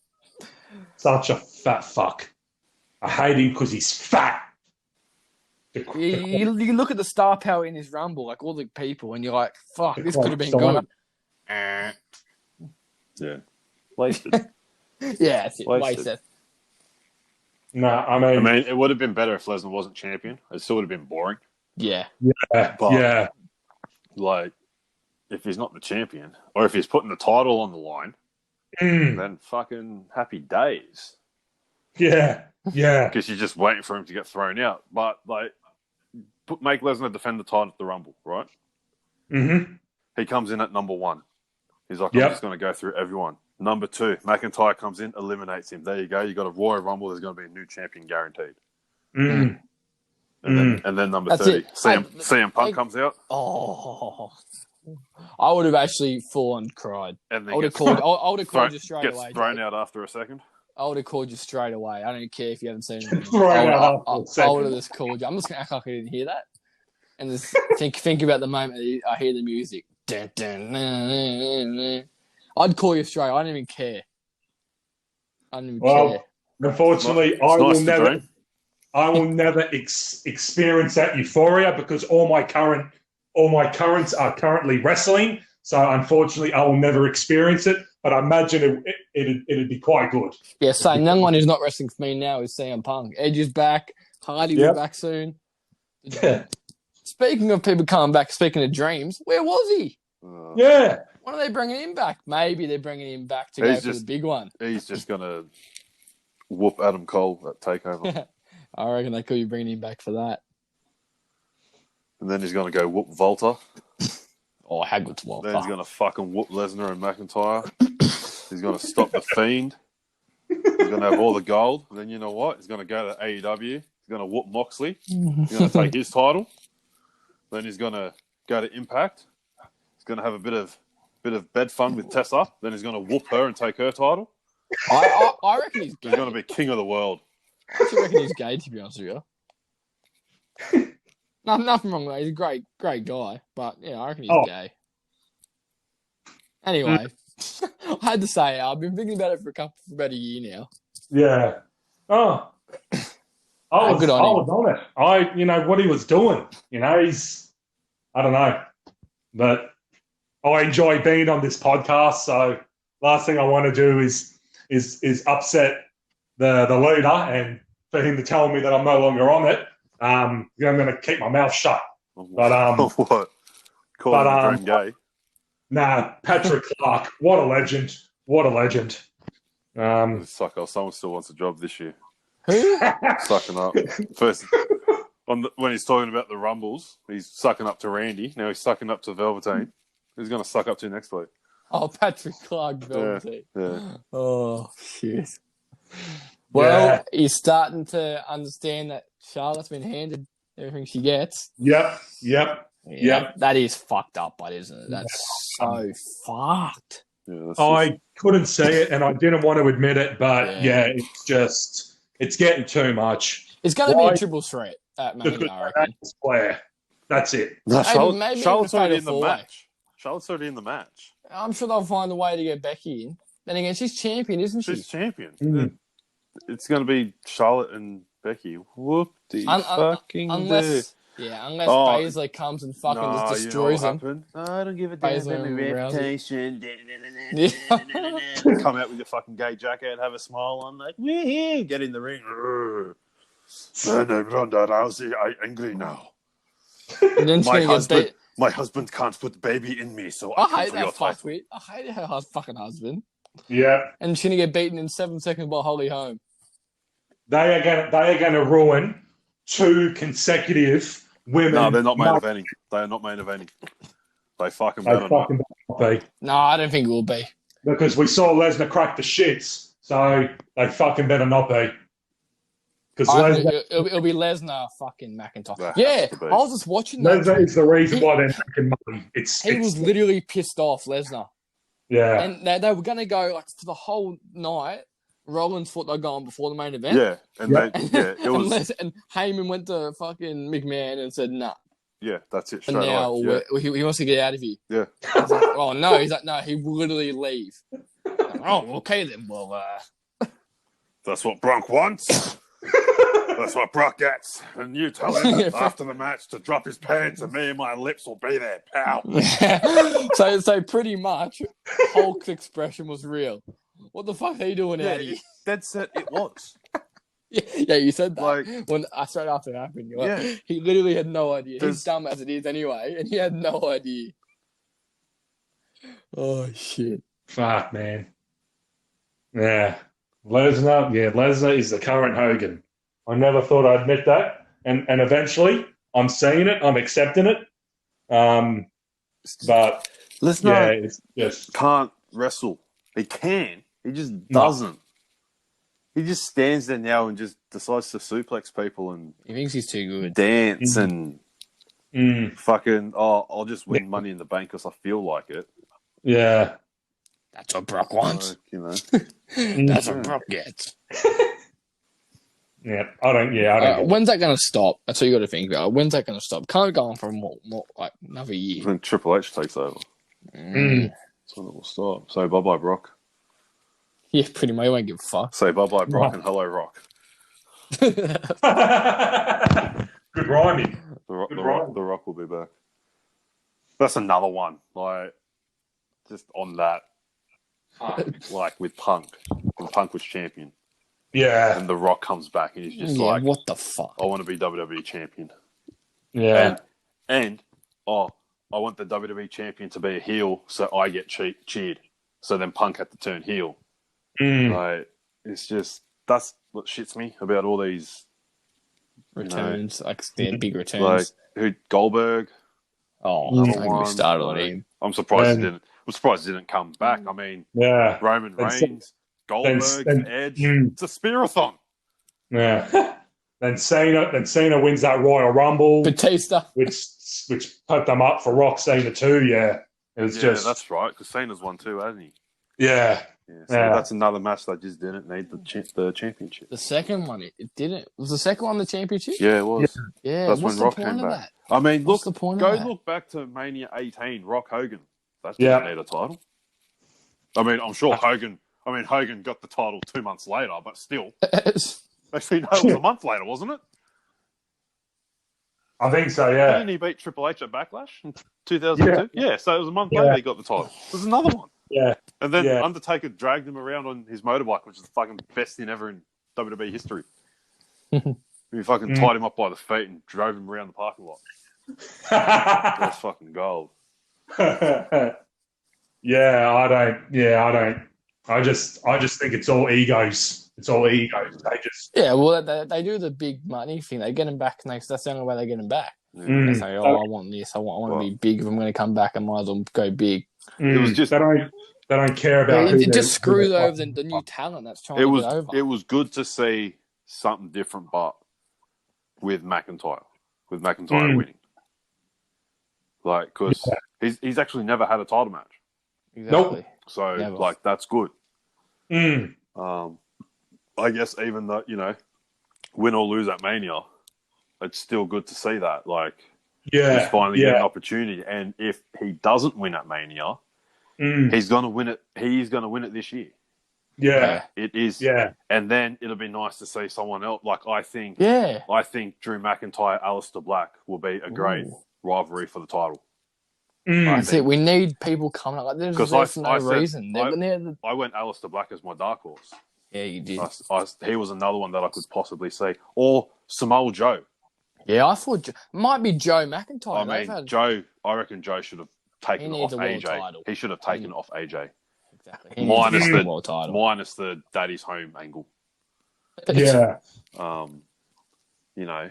S5: Such a fat fuck. I hate him because he's fat.
S4: You look at the star power in this rumble, like all the people, and you're like, fuck, this could have been good.
S6: Yeah. Wasted.
S4: Yeah, it's wasted.
S5: No, I mean,
S6: it would have been better if Lesnar wasn't champion. It still would have been boring.
S4: Yeah.
S5: Yeah.
S6: Like, if he's not the champion, or if he's putting the title on the line, then fucking happy days.
S5: Yeah.
S6: Because you're just waiting for him to get thrown out. But, like, make Lesnar defend the title at the Rumble, right?
S5: Mm-hmm.
S6: He comes in at number 1. He's like, I'm just going to go through everyone. Number 2, McIntyre comes in, eliminates him. There you go. You got a Royal Rumble. There's going to be a new champion guaranteed.
S5: Mm.
S6: And then number 30, CM Punk comes out.
S4: Oh, I would have actually full on cried.
S6: And then
S4: I would have called you straight away.
S6: Gets thrown out after a second.
S4: I would have called you straight away. I don't care if you haven't seen it.
S5: I
S4: would have just called you. I'm just going to act like I didn't hear that. And just think about the moment I hear the music. Dun, dun, nah, nah, nah. I'd call you straight. I didn't even care. Care.
S5: Unfortunately, I will never experience that euphoria because all my currents are currently wrestling. So unfortunately, I will never experience it. But I imagine it'd be quite good.
S4: Yeah, so no one who's not wrestling for me now is CM Punk. Edge is back. Hardy will be back soon.
S5: Yeah.
S4: Speaking of people coming back, speaking of dreams, where was he?
S5: Yeah.
S4: When are they bringing him back? Maybe they're bringing him back to go for the big one.
S6: He's just going to whoop Adam Cole at TakeOver.
S4: I reckon they could be bringing him back for that.
S6: And then he's going to go whoop Volta.
S4: Oh, how good's Volta?
S6: Then he's going to fucking whoop Lesnar and McIntyre. He's going to stop the Fiend. He's going to have all the gold. And then you know what? He's going to go to AEW. He's going to whoop Moxley. He's going to take his title. Then he's going to go to Impact. He's going to have a bit of bed fun with Tessa. Then he's going to whoop her and take her title.
S4: I reckon he's gay.
S6: He's going to be king of the world.
S4: I actually reckon he's gay, to be honest with you. Nothing wrong with that. He's a great guy. But, yeah, I reckon he's gay. Anyway, I had to say it. I've been thinking about it for about a year now.
S5: Yeah. Oh. I was on it. What he was doing. I don't know. But I enjoy being on this podcast, so last thing I want to do is upset the leader and for him to tell me that I'm no longer on it. I'm going to keep my mouth shut. But
S6: what? Calling him gay?
S5: Nah, Patrick Clark, what a legend! What a legend!
S6: Sucker, someone still wants a job this year.
S4: Who?
S6: Sucking up. First, when he's talking about the Rumbles, he's sucking up to Randy. Now he's sucking up to Velveteen. Who's going to suck up to next week?
S4: Oh, Patrick Clark, Velveteen.
S6: Yeah.
S4: Oh, shit. Well, he's starting to understand that Charlotte's been handed everything she gets.
S5: Yep.
S4: That is fucked up, but isn't it? That's so fucked.
S6: Yeah,
S5: I couldn't see it, and I didn't want to admit it, but it's getting too much.
S4: It's going to be a triple threat at Mania, I reckon.
S5: That's it.
S6: No,
S4: maybe
S6: Charlotte's already in the
S4: four-way.
S6: match. Charlotte's already in the match.
S4: I'm sure they'll find a way to get Becky in. Then again, she's champion, isn't she?
S6: She's champion. Mm. It's going to be Charlotte and Becky. Unless
S4: Baszler comes and fucking just destroys him.
S6: I don't give a damn about my reputation. Come out with your fucking gay jacket, have a smile on, like, we're here. Get in the ring. Ronda Rousey, I'm angry now.
S4: And then she's
S6: My
S4: gonna get
S6: husband,
S4: beat.
S6: my husband can't put the baby in me, so
S4: I
S6: I come
S4: hate
S6: for your
S4: that
S6: title.
S4: fuckwit. I hate her fucking husband.
S5: Yeah.
S4: And she's gonna get beaten in 7 seconds by Holly Holm.
S5: They are gonna ruin 2 consecutive women.
S6: No, they're not main eventing. They are not main eventing. They fucking
S5: They
S6: better not.
S5: fucking better be.
S4: No, I don't think it will be.
S5: Because we saw Lesnar crack the shits, so they fucking better not be. Because
S4: I think
S5: Lesnar,
S4: it'll be Lesnar fucking McIntyre.
S6: That
S4: Yeah,
S6: has to be.
S4: I was just watching that.
S5: Lesnar is the reason why they're making money.
S4: He was literally pissed off, Lesnar.
S5: Yeah.
S4: And they were going to go like for the whole night. Rollins thought they were going before the main event.
S6: Yeah, and it was.
S4: And Heyman went to fucking McMahon and said, nah.
S6: Yeah, that's it.
S4: And
S6: Straight
S4: now
S6: away. Yeah.
S4: he wants to get out of here.
S6: Yeah.
S4: He's like, oh, no. He's like, no, he will literally leave. Like, oh, okay then. Well,
S6: That's what Bronk wants. That's what Brock gets. And you tell him after the match to drop his pants and me and my lips will be there, pal.
S4: so pretty much, Hulk's expression was real. What the fuck are you doing out here?
S6: Dead set it was.
S4: Yeah, you said that.
S6: Like,
S4: when straight after it happened, you're like,
S6: yeah.
S4: he literally had no idea.
S6: There's-
S4: He's dumb as it is anyway, and he had no idea. Oh, shit.
S5: Fuck, man. Yeah. Lesnar is the current Hogan. I never thought I'd admit that. And eventually, I'm seeing it. I'm accepting it. But,
S6: Lesnar
S5: it's just...
S6: can't wrestle. He can. He just doesn't. He just stands there now and just decides to suplex people and
S4: He thinks he's too good.
S6: dance and
S5: Mm,
S6: fucking, I'll just win Money in the Bank because I feel like it.
S5: yeah.
S4: That's what Brock wants.
S6: Like, you know.
S4: That's what Brock gets.
S5: Yeah, I don't get
S4: When's that going to stop? That's what you got to think about. When's that going to stop? Can't go on for more like another year.
S6: When Triple H takes over.
S5: Mm.
S6: That's when it will stop. So bye-bye, Brock.
S4: Yeah, pretty much. He won't give a fuck.
S6: Say bye-bye, Brock, and hello, Rock.
S5: Good rhyming.
S6: The Rock will be back. That's another one. Like, just on that. Like, with Punk. When Punk was champion.
S5: Yeah.
S6: And The Rock comes back and he's just
S4: Yeah,
S6: like,
S4: what the fuck?
S6: I want to be WWE champion.
S5: Yeah.
S6: And I want the WWE champion to be a heel so I get cheered. So then Punk had to turn heel.
S5: Mm.
S6: Like, it's just, that's what shits me about all these
S4: Returns, like big returns.
S6: like who Goldberg.
S4: I think we started on him.
S6: I'm surprised he didn't. I'm surprised he didn't come back. I mean,
S5: Yeah.
S6: Roman Reigns, Goldberg,
S5: then-
S6: Edge.
S5: Mm.
S6: It's a spearathon.
S5: Yeah. Then Cena wins that Royal Rumble,
S4: Batista.
S5: which put them up for Rock Cena too. Yeah. It was just
S6: that's right. Because Cena's won too, hasn't he?
S5: yeah.
S6: Yeah. So
S5: Yeah.
S6: that's another match that just didn't need the championship.
S4: The second one, it didn't. Was the second one the championship?
S6: Yeah, it was.
S4: Yeah.
S6: That's
S4: what's
S6: when
S4: the
S6: Rock
S4: point
S6: came
S4: of
S6: back.
S4: that?
S6: I mean,
S4: What's
S6: look,
S4: the point
S6: go
S4: of that?
S6: look back to Mania 18, Rock Hogan. That
S5: Yeah.
S6: didn't need a title. I mean, I'm sure Hogan got the title 2 months later, but still. Actually, no, it was a month later, wasn't it?
S5: I think so, yeah.
S6: Didn't he beat Triple H at Backlash in 2002? Yeah, so it was a month later he got the title. There's another one.
S5: Yeah.
S6: And then
S5: Yeah.
S6: Undertaker dragged him around on his motorbike, which is the fucking best thing ever in WWE history. He fucking tied him up by the feet and drove him around the parking lot. That's fucking gold.
S5: I don't. I just think it's all egos. It's all egos. They just
S4: Yeah, well, they do the big money thing. They get him back next. That's the only way they get him back. They say, "Oh, I want this. I want to be big. If I'm going to come back, I might as well go big."
S6: It was just
S5: they don't care about
S4: Yeah, it just screws over the new talent that's trying to get over.
S6: It was good to see something different, but with McIntyre winning, like because he's actually never had a title match,
S4: Exactly.
S6: so
S4: Never.
S6: like that's good.
S5: Mm.
S6: I guess even though win or lose at Mania, it's still good to see that he's finally getting an opportunity, and if he doesn't win at Mania, he's gonna win it. He's gonna win it this year.
S5: Yeah.
S6: It is.
S5: Yeah.
S6: And then it'll be nice to see someone else. Like, I think Drew McIntyre, Aleister Black will be a great rivalry for the title.
S4: That's it. We need people coming up. Like, there's there for no reason.
S6: I went Aleister Black as my dark horse.
S4: Yeah, you did.
S6: He was another one that I could possibly see. Or Samoa Joe.
S4: Yeah, I thought might be Joe McIntyre.
S6: I mean, Joe. I reckon Joe should have taken
S4: He
S6: it off
S4: needs a world
S6: AJ.
S4: title.
S6: He should have taken it off AJ.
S4: Exactly. He needs
S6: Minus
S4: a world title.
S6: minus the daddy's home angle.
S5: Yeah.
S6: You know.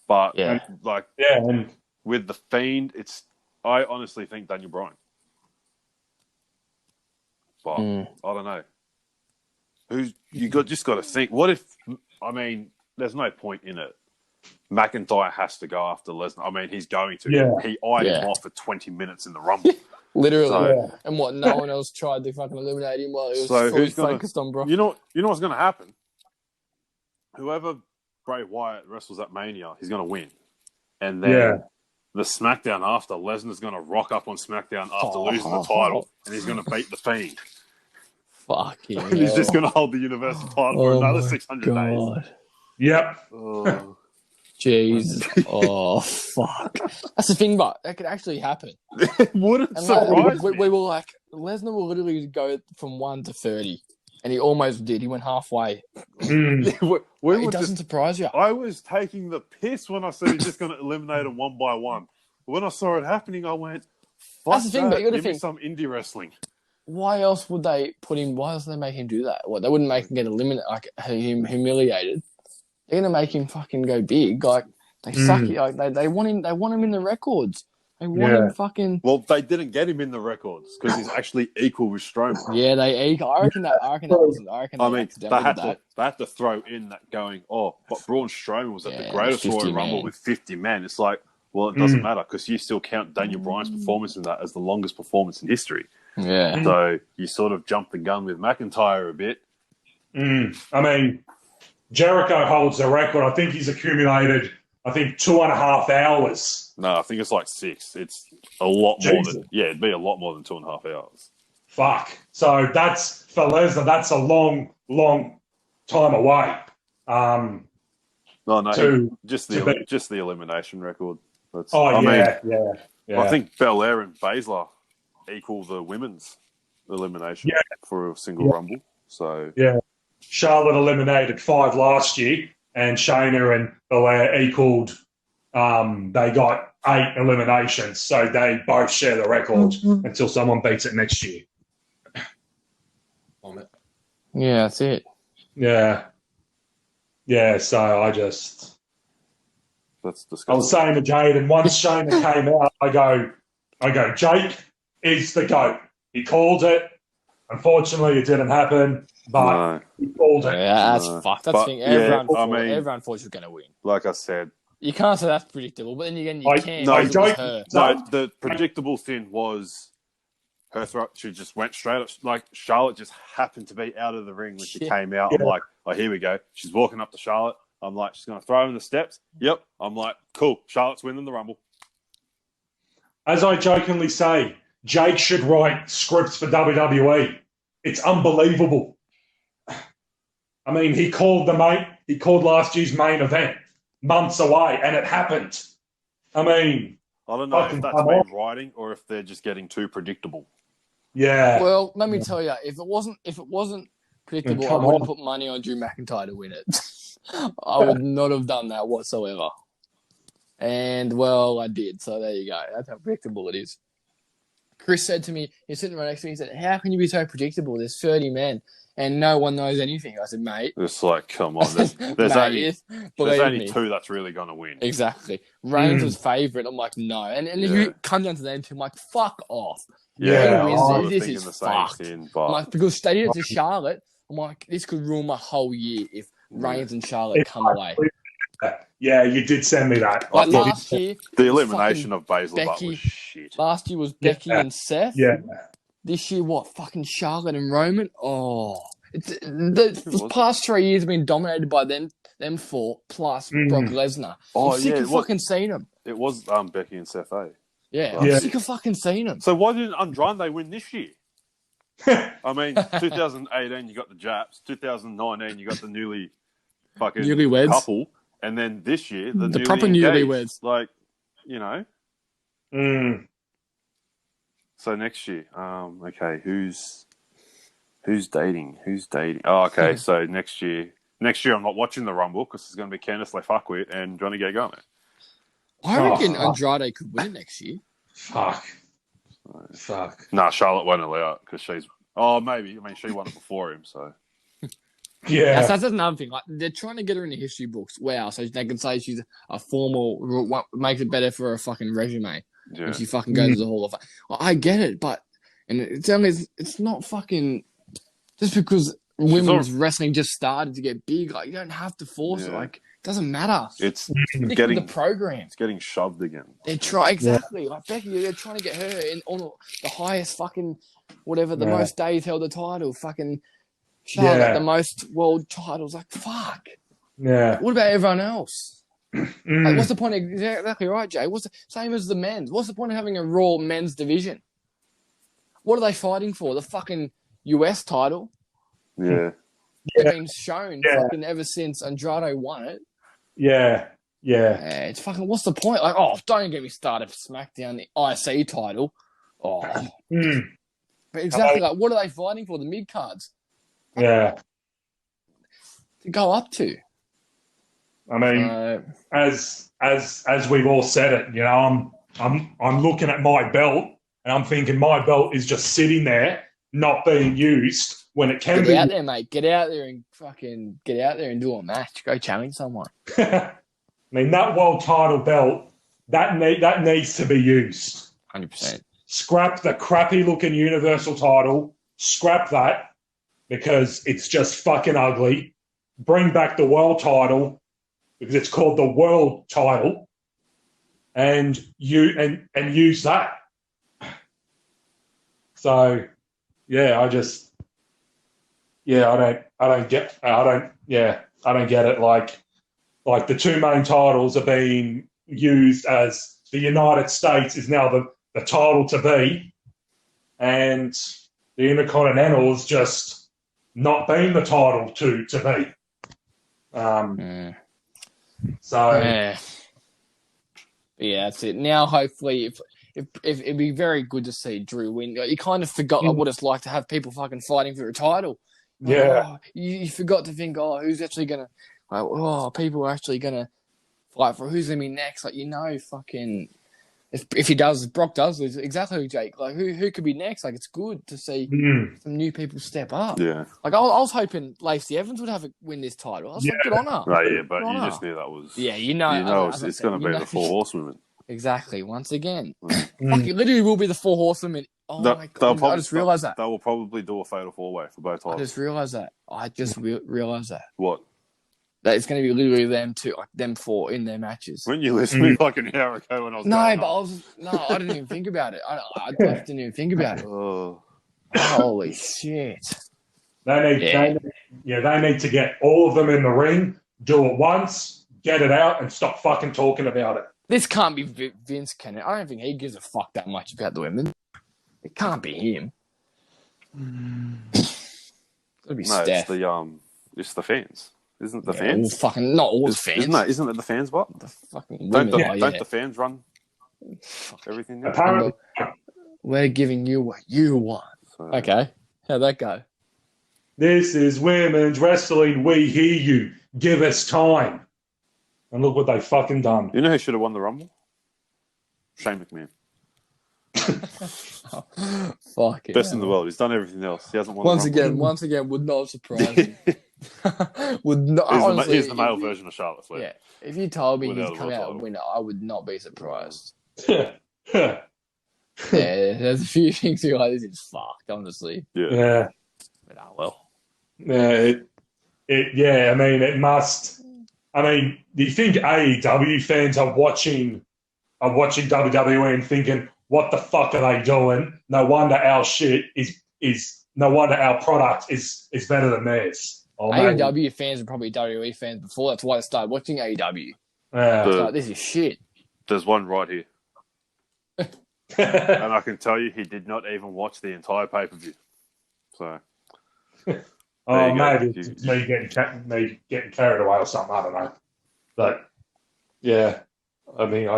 S6: But
S4: Yeah.
S6: like
S5: And
S6: with the Fiend, I honestly think Daniel Bryan. But I don't know. Just got to think. What if? I mean, there's no point in it. McIntyre has to go after Lesnar. I mean, he's going to.
S5: Yeah.
S6: He eyed him off for 20 minutes in the Rumble.
S4: Literally.
S6: So,
S4: and what? No one else tried to fucking eliminate him while he was
S6: So
S4: fully
S6: who's gonna-
S4: focused on Brock.
S6: you know what's going to happen? Whoever Bray Wyatt wrestles at Mania, he's going to win. And then the SmackDown after, Lesnar's going to rock up on SmackDown after losing the title, and he's going to beat the Fiend.
S4: Fucking
S6: And he's just going to hold the Universal title for another 600 days.
S5: yep.
S6: Oh.
S4: Jesus. Oh, fuck. That's the thing, but that could actually happen.
S6: It wouldn't
S4: And
S6: surprise
S4: we
S6: me.
S4: were like, Lesnar will literally go from 1 to 30. And he almost did. He went halfway.
S6: We
S4: It
S6: were
S4: doesn't surprise you.
S6: I was taking the piss when I said he's just going to eliminate him one by one. When I saw it happening, I went, fuck
S4: That's the thing,
S6: that.
S4: but you gotta
S6: Give me
S4: think-
S6: some indie wrestling.
S4: Why else would they put him? Why else would they make him do that? What, they wouldn't make him get eliminated, like him humiliated. They're gonna make him fucking go big. Like they suck it. Like they want him. They want him in the records. They want him fucking.
S6: Well, they didn't get him in the records because he's actually equal with Strowman.
S4: Yeah, I reckon that wasn't. I reckon
S6: I
S4: they
S6: mean,
S4: accidentally did that.
S6: they had to throw in that going, but Braun Strowman was at the
S4: Yeah,
S6: greatest
S4: 50
S6: Royal Rumble
S4: men.
S6: with 50 men. It's like, well, it doesn't matter because you still count Daniel Bryan's performance in that as the longest performance in history.
S4: Yeah.
S6: So you sort of jumped the gun with McIntyre a bit.
S5: I mean, Jericho holds the record. I think he's accumulated, 2.5 hours.
S6: No, I think it's like 6. It's a lot more
S5: Jesus.
S6: than, it'd be a lot more than 2.5 hours.
S5: Fuck. So that's, for Lesnar, that's a long, long time away.
S6: No, just the elimination record. That's,
S5: yeah.
S6: I think Belair and Baszler equal the women's elimination for a single Rumble. So
S5: Charlotte eliminated 5 last year, and Shayna and Belair equaled. They got 8 eliminations, so they both share the record until someone beats it next year.
S4: Yeah, that's it.
S5: Yeah. So
S6: that's disgusting.
S5: I was saying to Jaden, once Shayna came out, I go, Jake is the GOAT. He called it. Unfortunately, it didn't happen, but he called it.
S4: Yeah, that's fucked. That's the thing. Everyone thought she was going to win.
S6: Like I said,
S4: You can't say that's predictable, but then again, you can.
S5: No,
S4: because it was her.
S6: no, the predictable thing was her throat. She just went straight up. Like Charlotte just happened to be out of the ring when she came out. I'm like, oh, here we go. She's walking up to Charlotte. I'm like, she's going to throw her in the steps. Yep. I'm like, cool. Charlotte's winning the Rumble.
S5: As I jokingly say, Jake should write scripts for WWE. It's unbelievable. I mean, he called last year's main event months away, and it happened. I mean,
S6: I don't know if that's been writing or if they're just getting too predictable.
S5: yeah.
S4: Well, let me tell you, if it wasn't predictable, I wouldn't put money on Drew McIntyre to win it. I would not have done that whatsoever. And well, I did. So there you go. That's how predictable it is. Chris said to me, he's sitting right next to me. He said, "How can you be so predictable? There's 30 men and no one knows anything." I said, "Mate,
S6: It's like, come on. There's
S4: mate,
S6: only 2 that's really going to win.
S4: Exactly. Reigns was favourite. I'm like, no. And if you come down to them two, I'm like, fuck off.
S6: Yeah,
S4: Who
S6: I
S4: wins
S6: was
S4: it?
S6: sort of
S4: This
S6: thinking
S4: is
S6: the same
S4: fucked.
S6: thing.
S4: I'm like, because they did it to Charlotte. I'm like, this could ruin my whole year if Reigns and Charlotte come away.
S5: Yeah, you did send me that.
S4: Like last year,
S6: the elimination of Baszler
S4: Becky-
S6: was shit.
S4: last year was Becky and Seth.
S5: Yeah.
S4: This year, what? Fucking Charlotte and Roman? Oh. The past 3 years have been dominated by them 4 plus Brock Lesnar.
S6: Oh,
S4: I'm sick
S6: yeah,
S4: of fucking seeing them.
S6: It was Becky and Seth, eh?
S4: Yeah, I'm sick of fucking seeing them.
S6: So why didn't Andrade win this year? I mean, 2018 you got the Japs, 2019 you got the newly fucking
S4: Newlyweds.
S6: couple, and then this year the newly
S4: proper
S6: engaged.
S4: newlyweds.
S6: Like, you know. So next year, okay, who's dating? Oh, okay. So next year Next year, I'm not watching the Rumble because it's going to be Candice LeFuckwit and Johnny Gargano.
S4: I reckon Andrade could win it next year.
S5: Fuck.
S6: Nah, Charlotte won't allow it because she's... Oh, maybe. I mean, she won it before him, so...
S5: Yeah.
S4: That's another thing. Like, they're trying to get her in the history books. Wow. So they can say she's a formal... Makes it better for her fucking resume.
S6: Yeah.
S4: When she fucking goes to the Hall of Fame. Well, I get it, but... And it's not fucking... Just because women's wrestling just started to get big, like, you don't have to force it. Like, it doesn't matter.
S6: It's
S4: getting the program.
S6: It's getting shoved again.
S4: They're exactly. Like Becky, they're trying to get her in on the highest fucking whatever, the most days held the title, fucking Charlotte, the most world titles. Like, fuck.
S5: Yeah.
S4: What about everyone else? Like, what's the point of, exactly right, Jay? What's the same as the men's? What's the point of having a Raw men's division? What are they fighting for? The fucking US title?
S6: Yeah.
S4: They've been shown fucking ever since Andrade won it.
S5: Yeah.
S4: It's fucking, what's the point? Like, oh, don't get me started for SmackDown, the IC title. Oh. But exactly, like, what are they fighting for? The mid cards?
S5: Yeah.
S4: To go up to.
S5: I mean, as we've all said it, you know, I'm looking at my belt and I'm thinking my belt is just sitting there, not being used when it can be.
S4: Get out there, mate. Get out there and do a match. Go challenge someone.
S5: I mean, that world title belt, that needs to be used.
S4: 100%.
S5: Scrap the crappy looking Universal title. Scrap that because it's just fucking ugly. Bring back the world title because it's called the world title, and use that. So, yeah, I don't get it. Like the two main titles are being used as the United States is now the title to be, and the Intercontinental's just not being the title to be. So
S4: yeah, that's it. Now, hopefully, if it'd be very good to see Drew win. You kind of forgot what it's like to have people fucking fighting for a title.
S5: Yeah,
S4: you forgot to think, who's actually gonna, people are actually gonna fight for who's gonna be next. Like, fucking. If Brock does lose, exactly, Jake. Like, who could be next? Like, it's good to see some new people step up.
S6: Yeah.
S4: Like, I was hoping Lacey Evans would win this title. I was like, good on her.
S6: Right, yeah, but you just knew that was...
S4: Yeah,
S6: it's going to be the Four Horsewomen.
S4: Exactly, once again. Fuck, it literally will be the Four Horsewomen. Oh, my God, I just realised that.
S6: They will probably do a fatal four-way for both titles.
S4: I just realised that. Realised that.
S6: What?
S4: That it's going to be literally them two, like them four in their matches.
S6: When you listened to me like an hour ago when I was
S4: I didn't even think about it. I didn't even think about it. Holy shit.
S5: They need to get all of them in the ring, do it once, get it out, and stop fucking talking about it.
S4: This can't be Vince, can it? I don't think he gives a fuck that much about the women. It can't be him. It's gotta be Steph.
S6: It's the fans. Isn't the
S4: All
S6: fans?
S4: fucking not all the fans.
S6: Isn't it the fans, but
S4: the fucking women.
S6: Don't the fans run everything?
S5: Apparently,
S4: we're giving you what you want. So, okay, how'd that go?
S5: This is women's wrestling. We hear you. Give us time. And look what they fucking done.
S6: You know who should have won the Rumble? Shane McMahon.
S4: Fuck it.
S6: Best in the world. He's done everything else. He hasn't won.
S4: Once again, would not surprise me. Would not. Honestly,
S6: he's the male version of Charlotte Flair.
S4: Yeah, if you told me he's come out and win it, I would not be surprised.
S5: Yeah,
S4: there's a few things you're like, this is fucked, honestly.
S5: Yeah.
S4: But well.
S5: Yeah, I mean, it must. I mean, do you think AEW fans are watching WWE and thinking, what the fuck are they doing? No wonder our shit is no wonder our product is better than theirs.
S4: AEW fans are probably WWE fans before. That's why they started watching AEW.
S5: Yeah.
S4: This is shit.
S6: There's one right here. And I can tell you he did not even watch the entire pay-per-view. So...
S5: maybe it's me getting carried away or something. I don't know. But, yeah. I mean,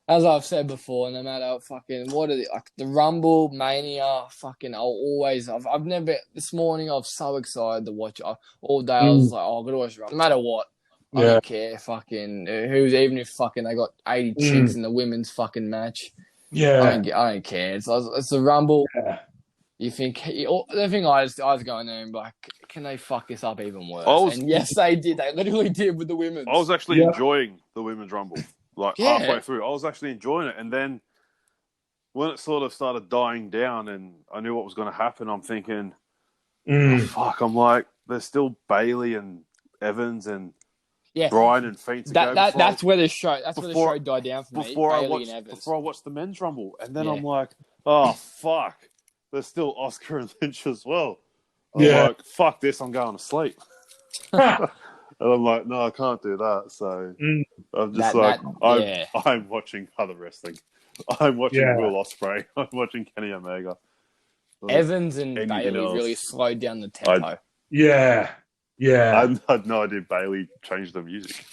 S4: as I've said before, no matter fucking what are like the Rumble Mania, fucking I've never this morning I was so excited to watch it. All day I was like, oh, I'm gonna watch Rumble. No matter what, I don't care. Fucking who's even if fucking they got 80 chicks in the women's fucking match.
S5: Yeah.
S4: I don't care. It's the Rumble.
S5: Yeah.
S4: You think the thing I was going there and like, can they fuck this up even worse? And yes, they did. They literally did with the women's.
S6: I was actually enjoying the women's rumble. Like halfway through, I was actually enjoying it, and then when it sort of started dying down, and I knew what was going to happen, I'm thinking, oh, fuck! I'm like, there's still Bailey and Evans and Bryan and Finn to go.
S4: That's where the show. That's where the show died down for me.
S6: Before I watched the men's rumble, and then I'm like, oh fuck! There's still Oscar and Lynch as well. I'm like, fuck this! I'm going to sleep. And I'm like, no, I can't do that. So I'm just I'm watching other wrestling. I'm watching Will Ospreay. I'm watching Kenny Omega.
S4: Evans and Bailey really slowed down the tempo.
S5: Yeah.
S6: I had no idea Bailey changed the music.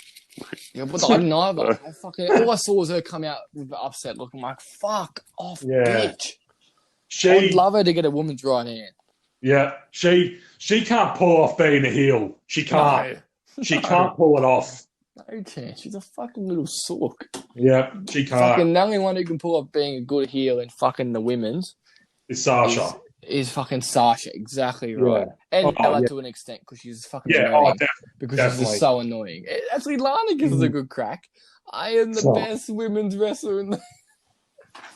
S4: Yeah, but I didn't either. All I saw was her come out with the upset looking like, fuck off, bitch. I'd love her to get a woman's right hand.
S5: Yeah. She can't pull off being a heel. She can't. She can't pull it off.
S4: No chance. She's a fucking little sook.
S5: Yeah, she can't.
S4: Fucking the only one who can pull off being a good heel in fucking the women's
S5: is Sasha.
S4: Is fucking Sasha. Exactly right. And Ella to an extent because she's fucking annoying. Because she's just so annoying. Actually, Lana gives us a good crack. I am the best women's wrestler in the...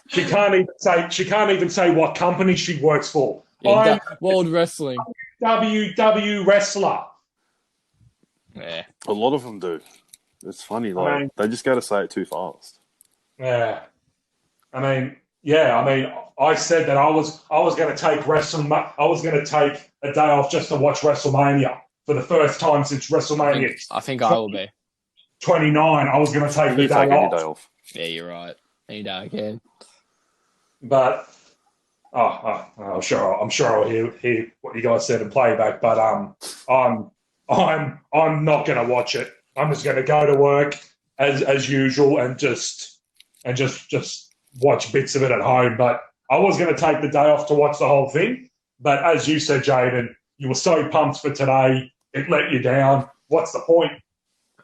S5: She can't even say what company she works for.
S4: World Wrestling.
S5: WW wrestler.
S4: Yeah.
S6: A lot of them do. It's funny, like they just got to say it too fast.
S5: Yeah. I said that I was going to take a day off just to watch WrestleMania for the first time since WrestleMania.
S4: I think I will be
S5: 29. I was going to take the day off.
S4: Yeah, you're right. Any day again.
S5: But I'm sure I'll hear what you guys said in playback. But I'm not going to watch it. I'm just going to go to work as usual and just watch bits of it at home. But I was going to take the day off to watch the whole thing. But as you said, Jaden, you were so pumped for today, it let you down. What's the point?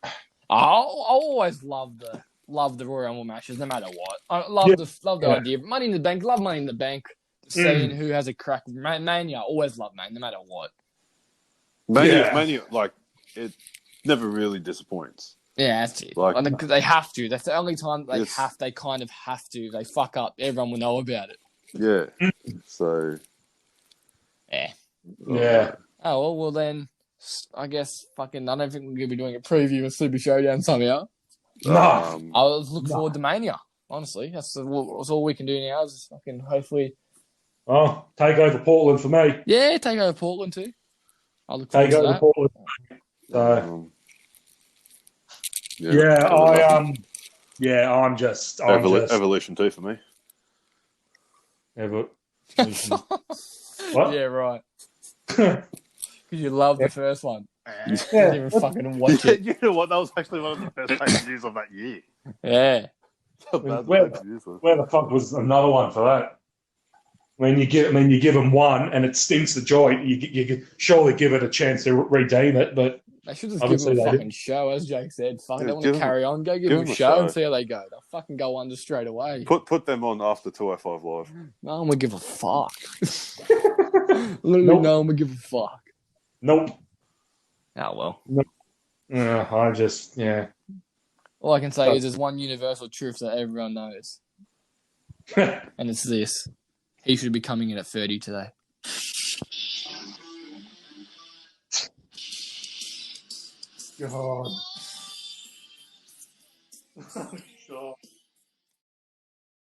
S4: I always love the Royal Rumble matches, no matter what. I love the idea. Money in the Bank, love Money in the Bank. Seeing who has a crack. Mania, always love Mania, no matter what.
S6: Mania, like, it never really disappoints.
S4: Yeah, that's it. Like, they have to. That's the only time they kind of have to. They fuck up, everyone will know about it.
S6: Yeah. So.
S4: Yeah.
S5: Yeah.
S4: Oh, well then, I guess I don't think we're going to be doing a preview of Super Showdown somehow.
S5: No.
S4: I was looking forward to Mania, honestly. That's all we can do now is just fucking hopefully.
S5: Oh, take over Portland for me.
S4: Yeah, take over Portland too. I'll look forward to that.
S5: Portland. I'm just
S6: Evolution 2 for me.
S5: Evolution. What?
S4: Yeah, right. Because you love the first one.
S5: Yeah.
S4: Didn't even fucking watch it.
S6: You know what? That was actually one of the best pay-per-views of that year.
S4: Yeah.
S5: Where the fuck was another one for that? When you give them one and it stinks the joint, you could surely give it a chance to redeem it. But
S4: they should just give them a fucking show, as Jake said. Fuck, they want to carry on. Go give them a show and see how they go. They'll fucking go under straight away.
S6: Put them on after 205 Live.
S4: No one would give a fuck. Literally, no one would give a fuck.
S5: Nope.
S4: Oh well.
S5: Nope.
S4: All I can say is there's one universal truth that everyone knows, and it's this. He should be coming in at 30 today.
S5: God.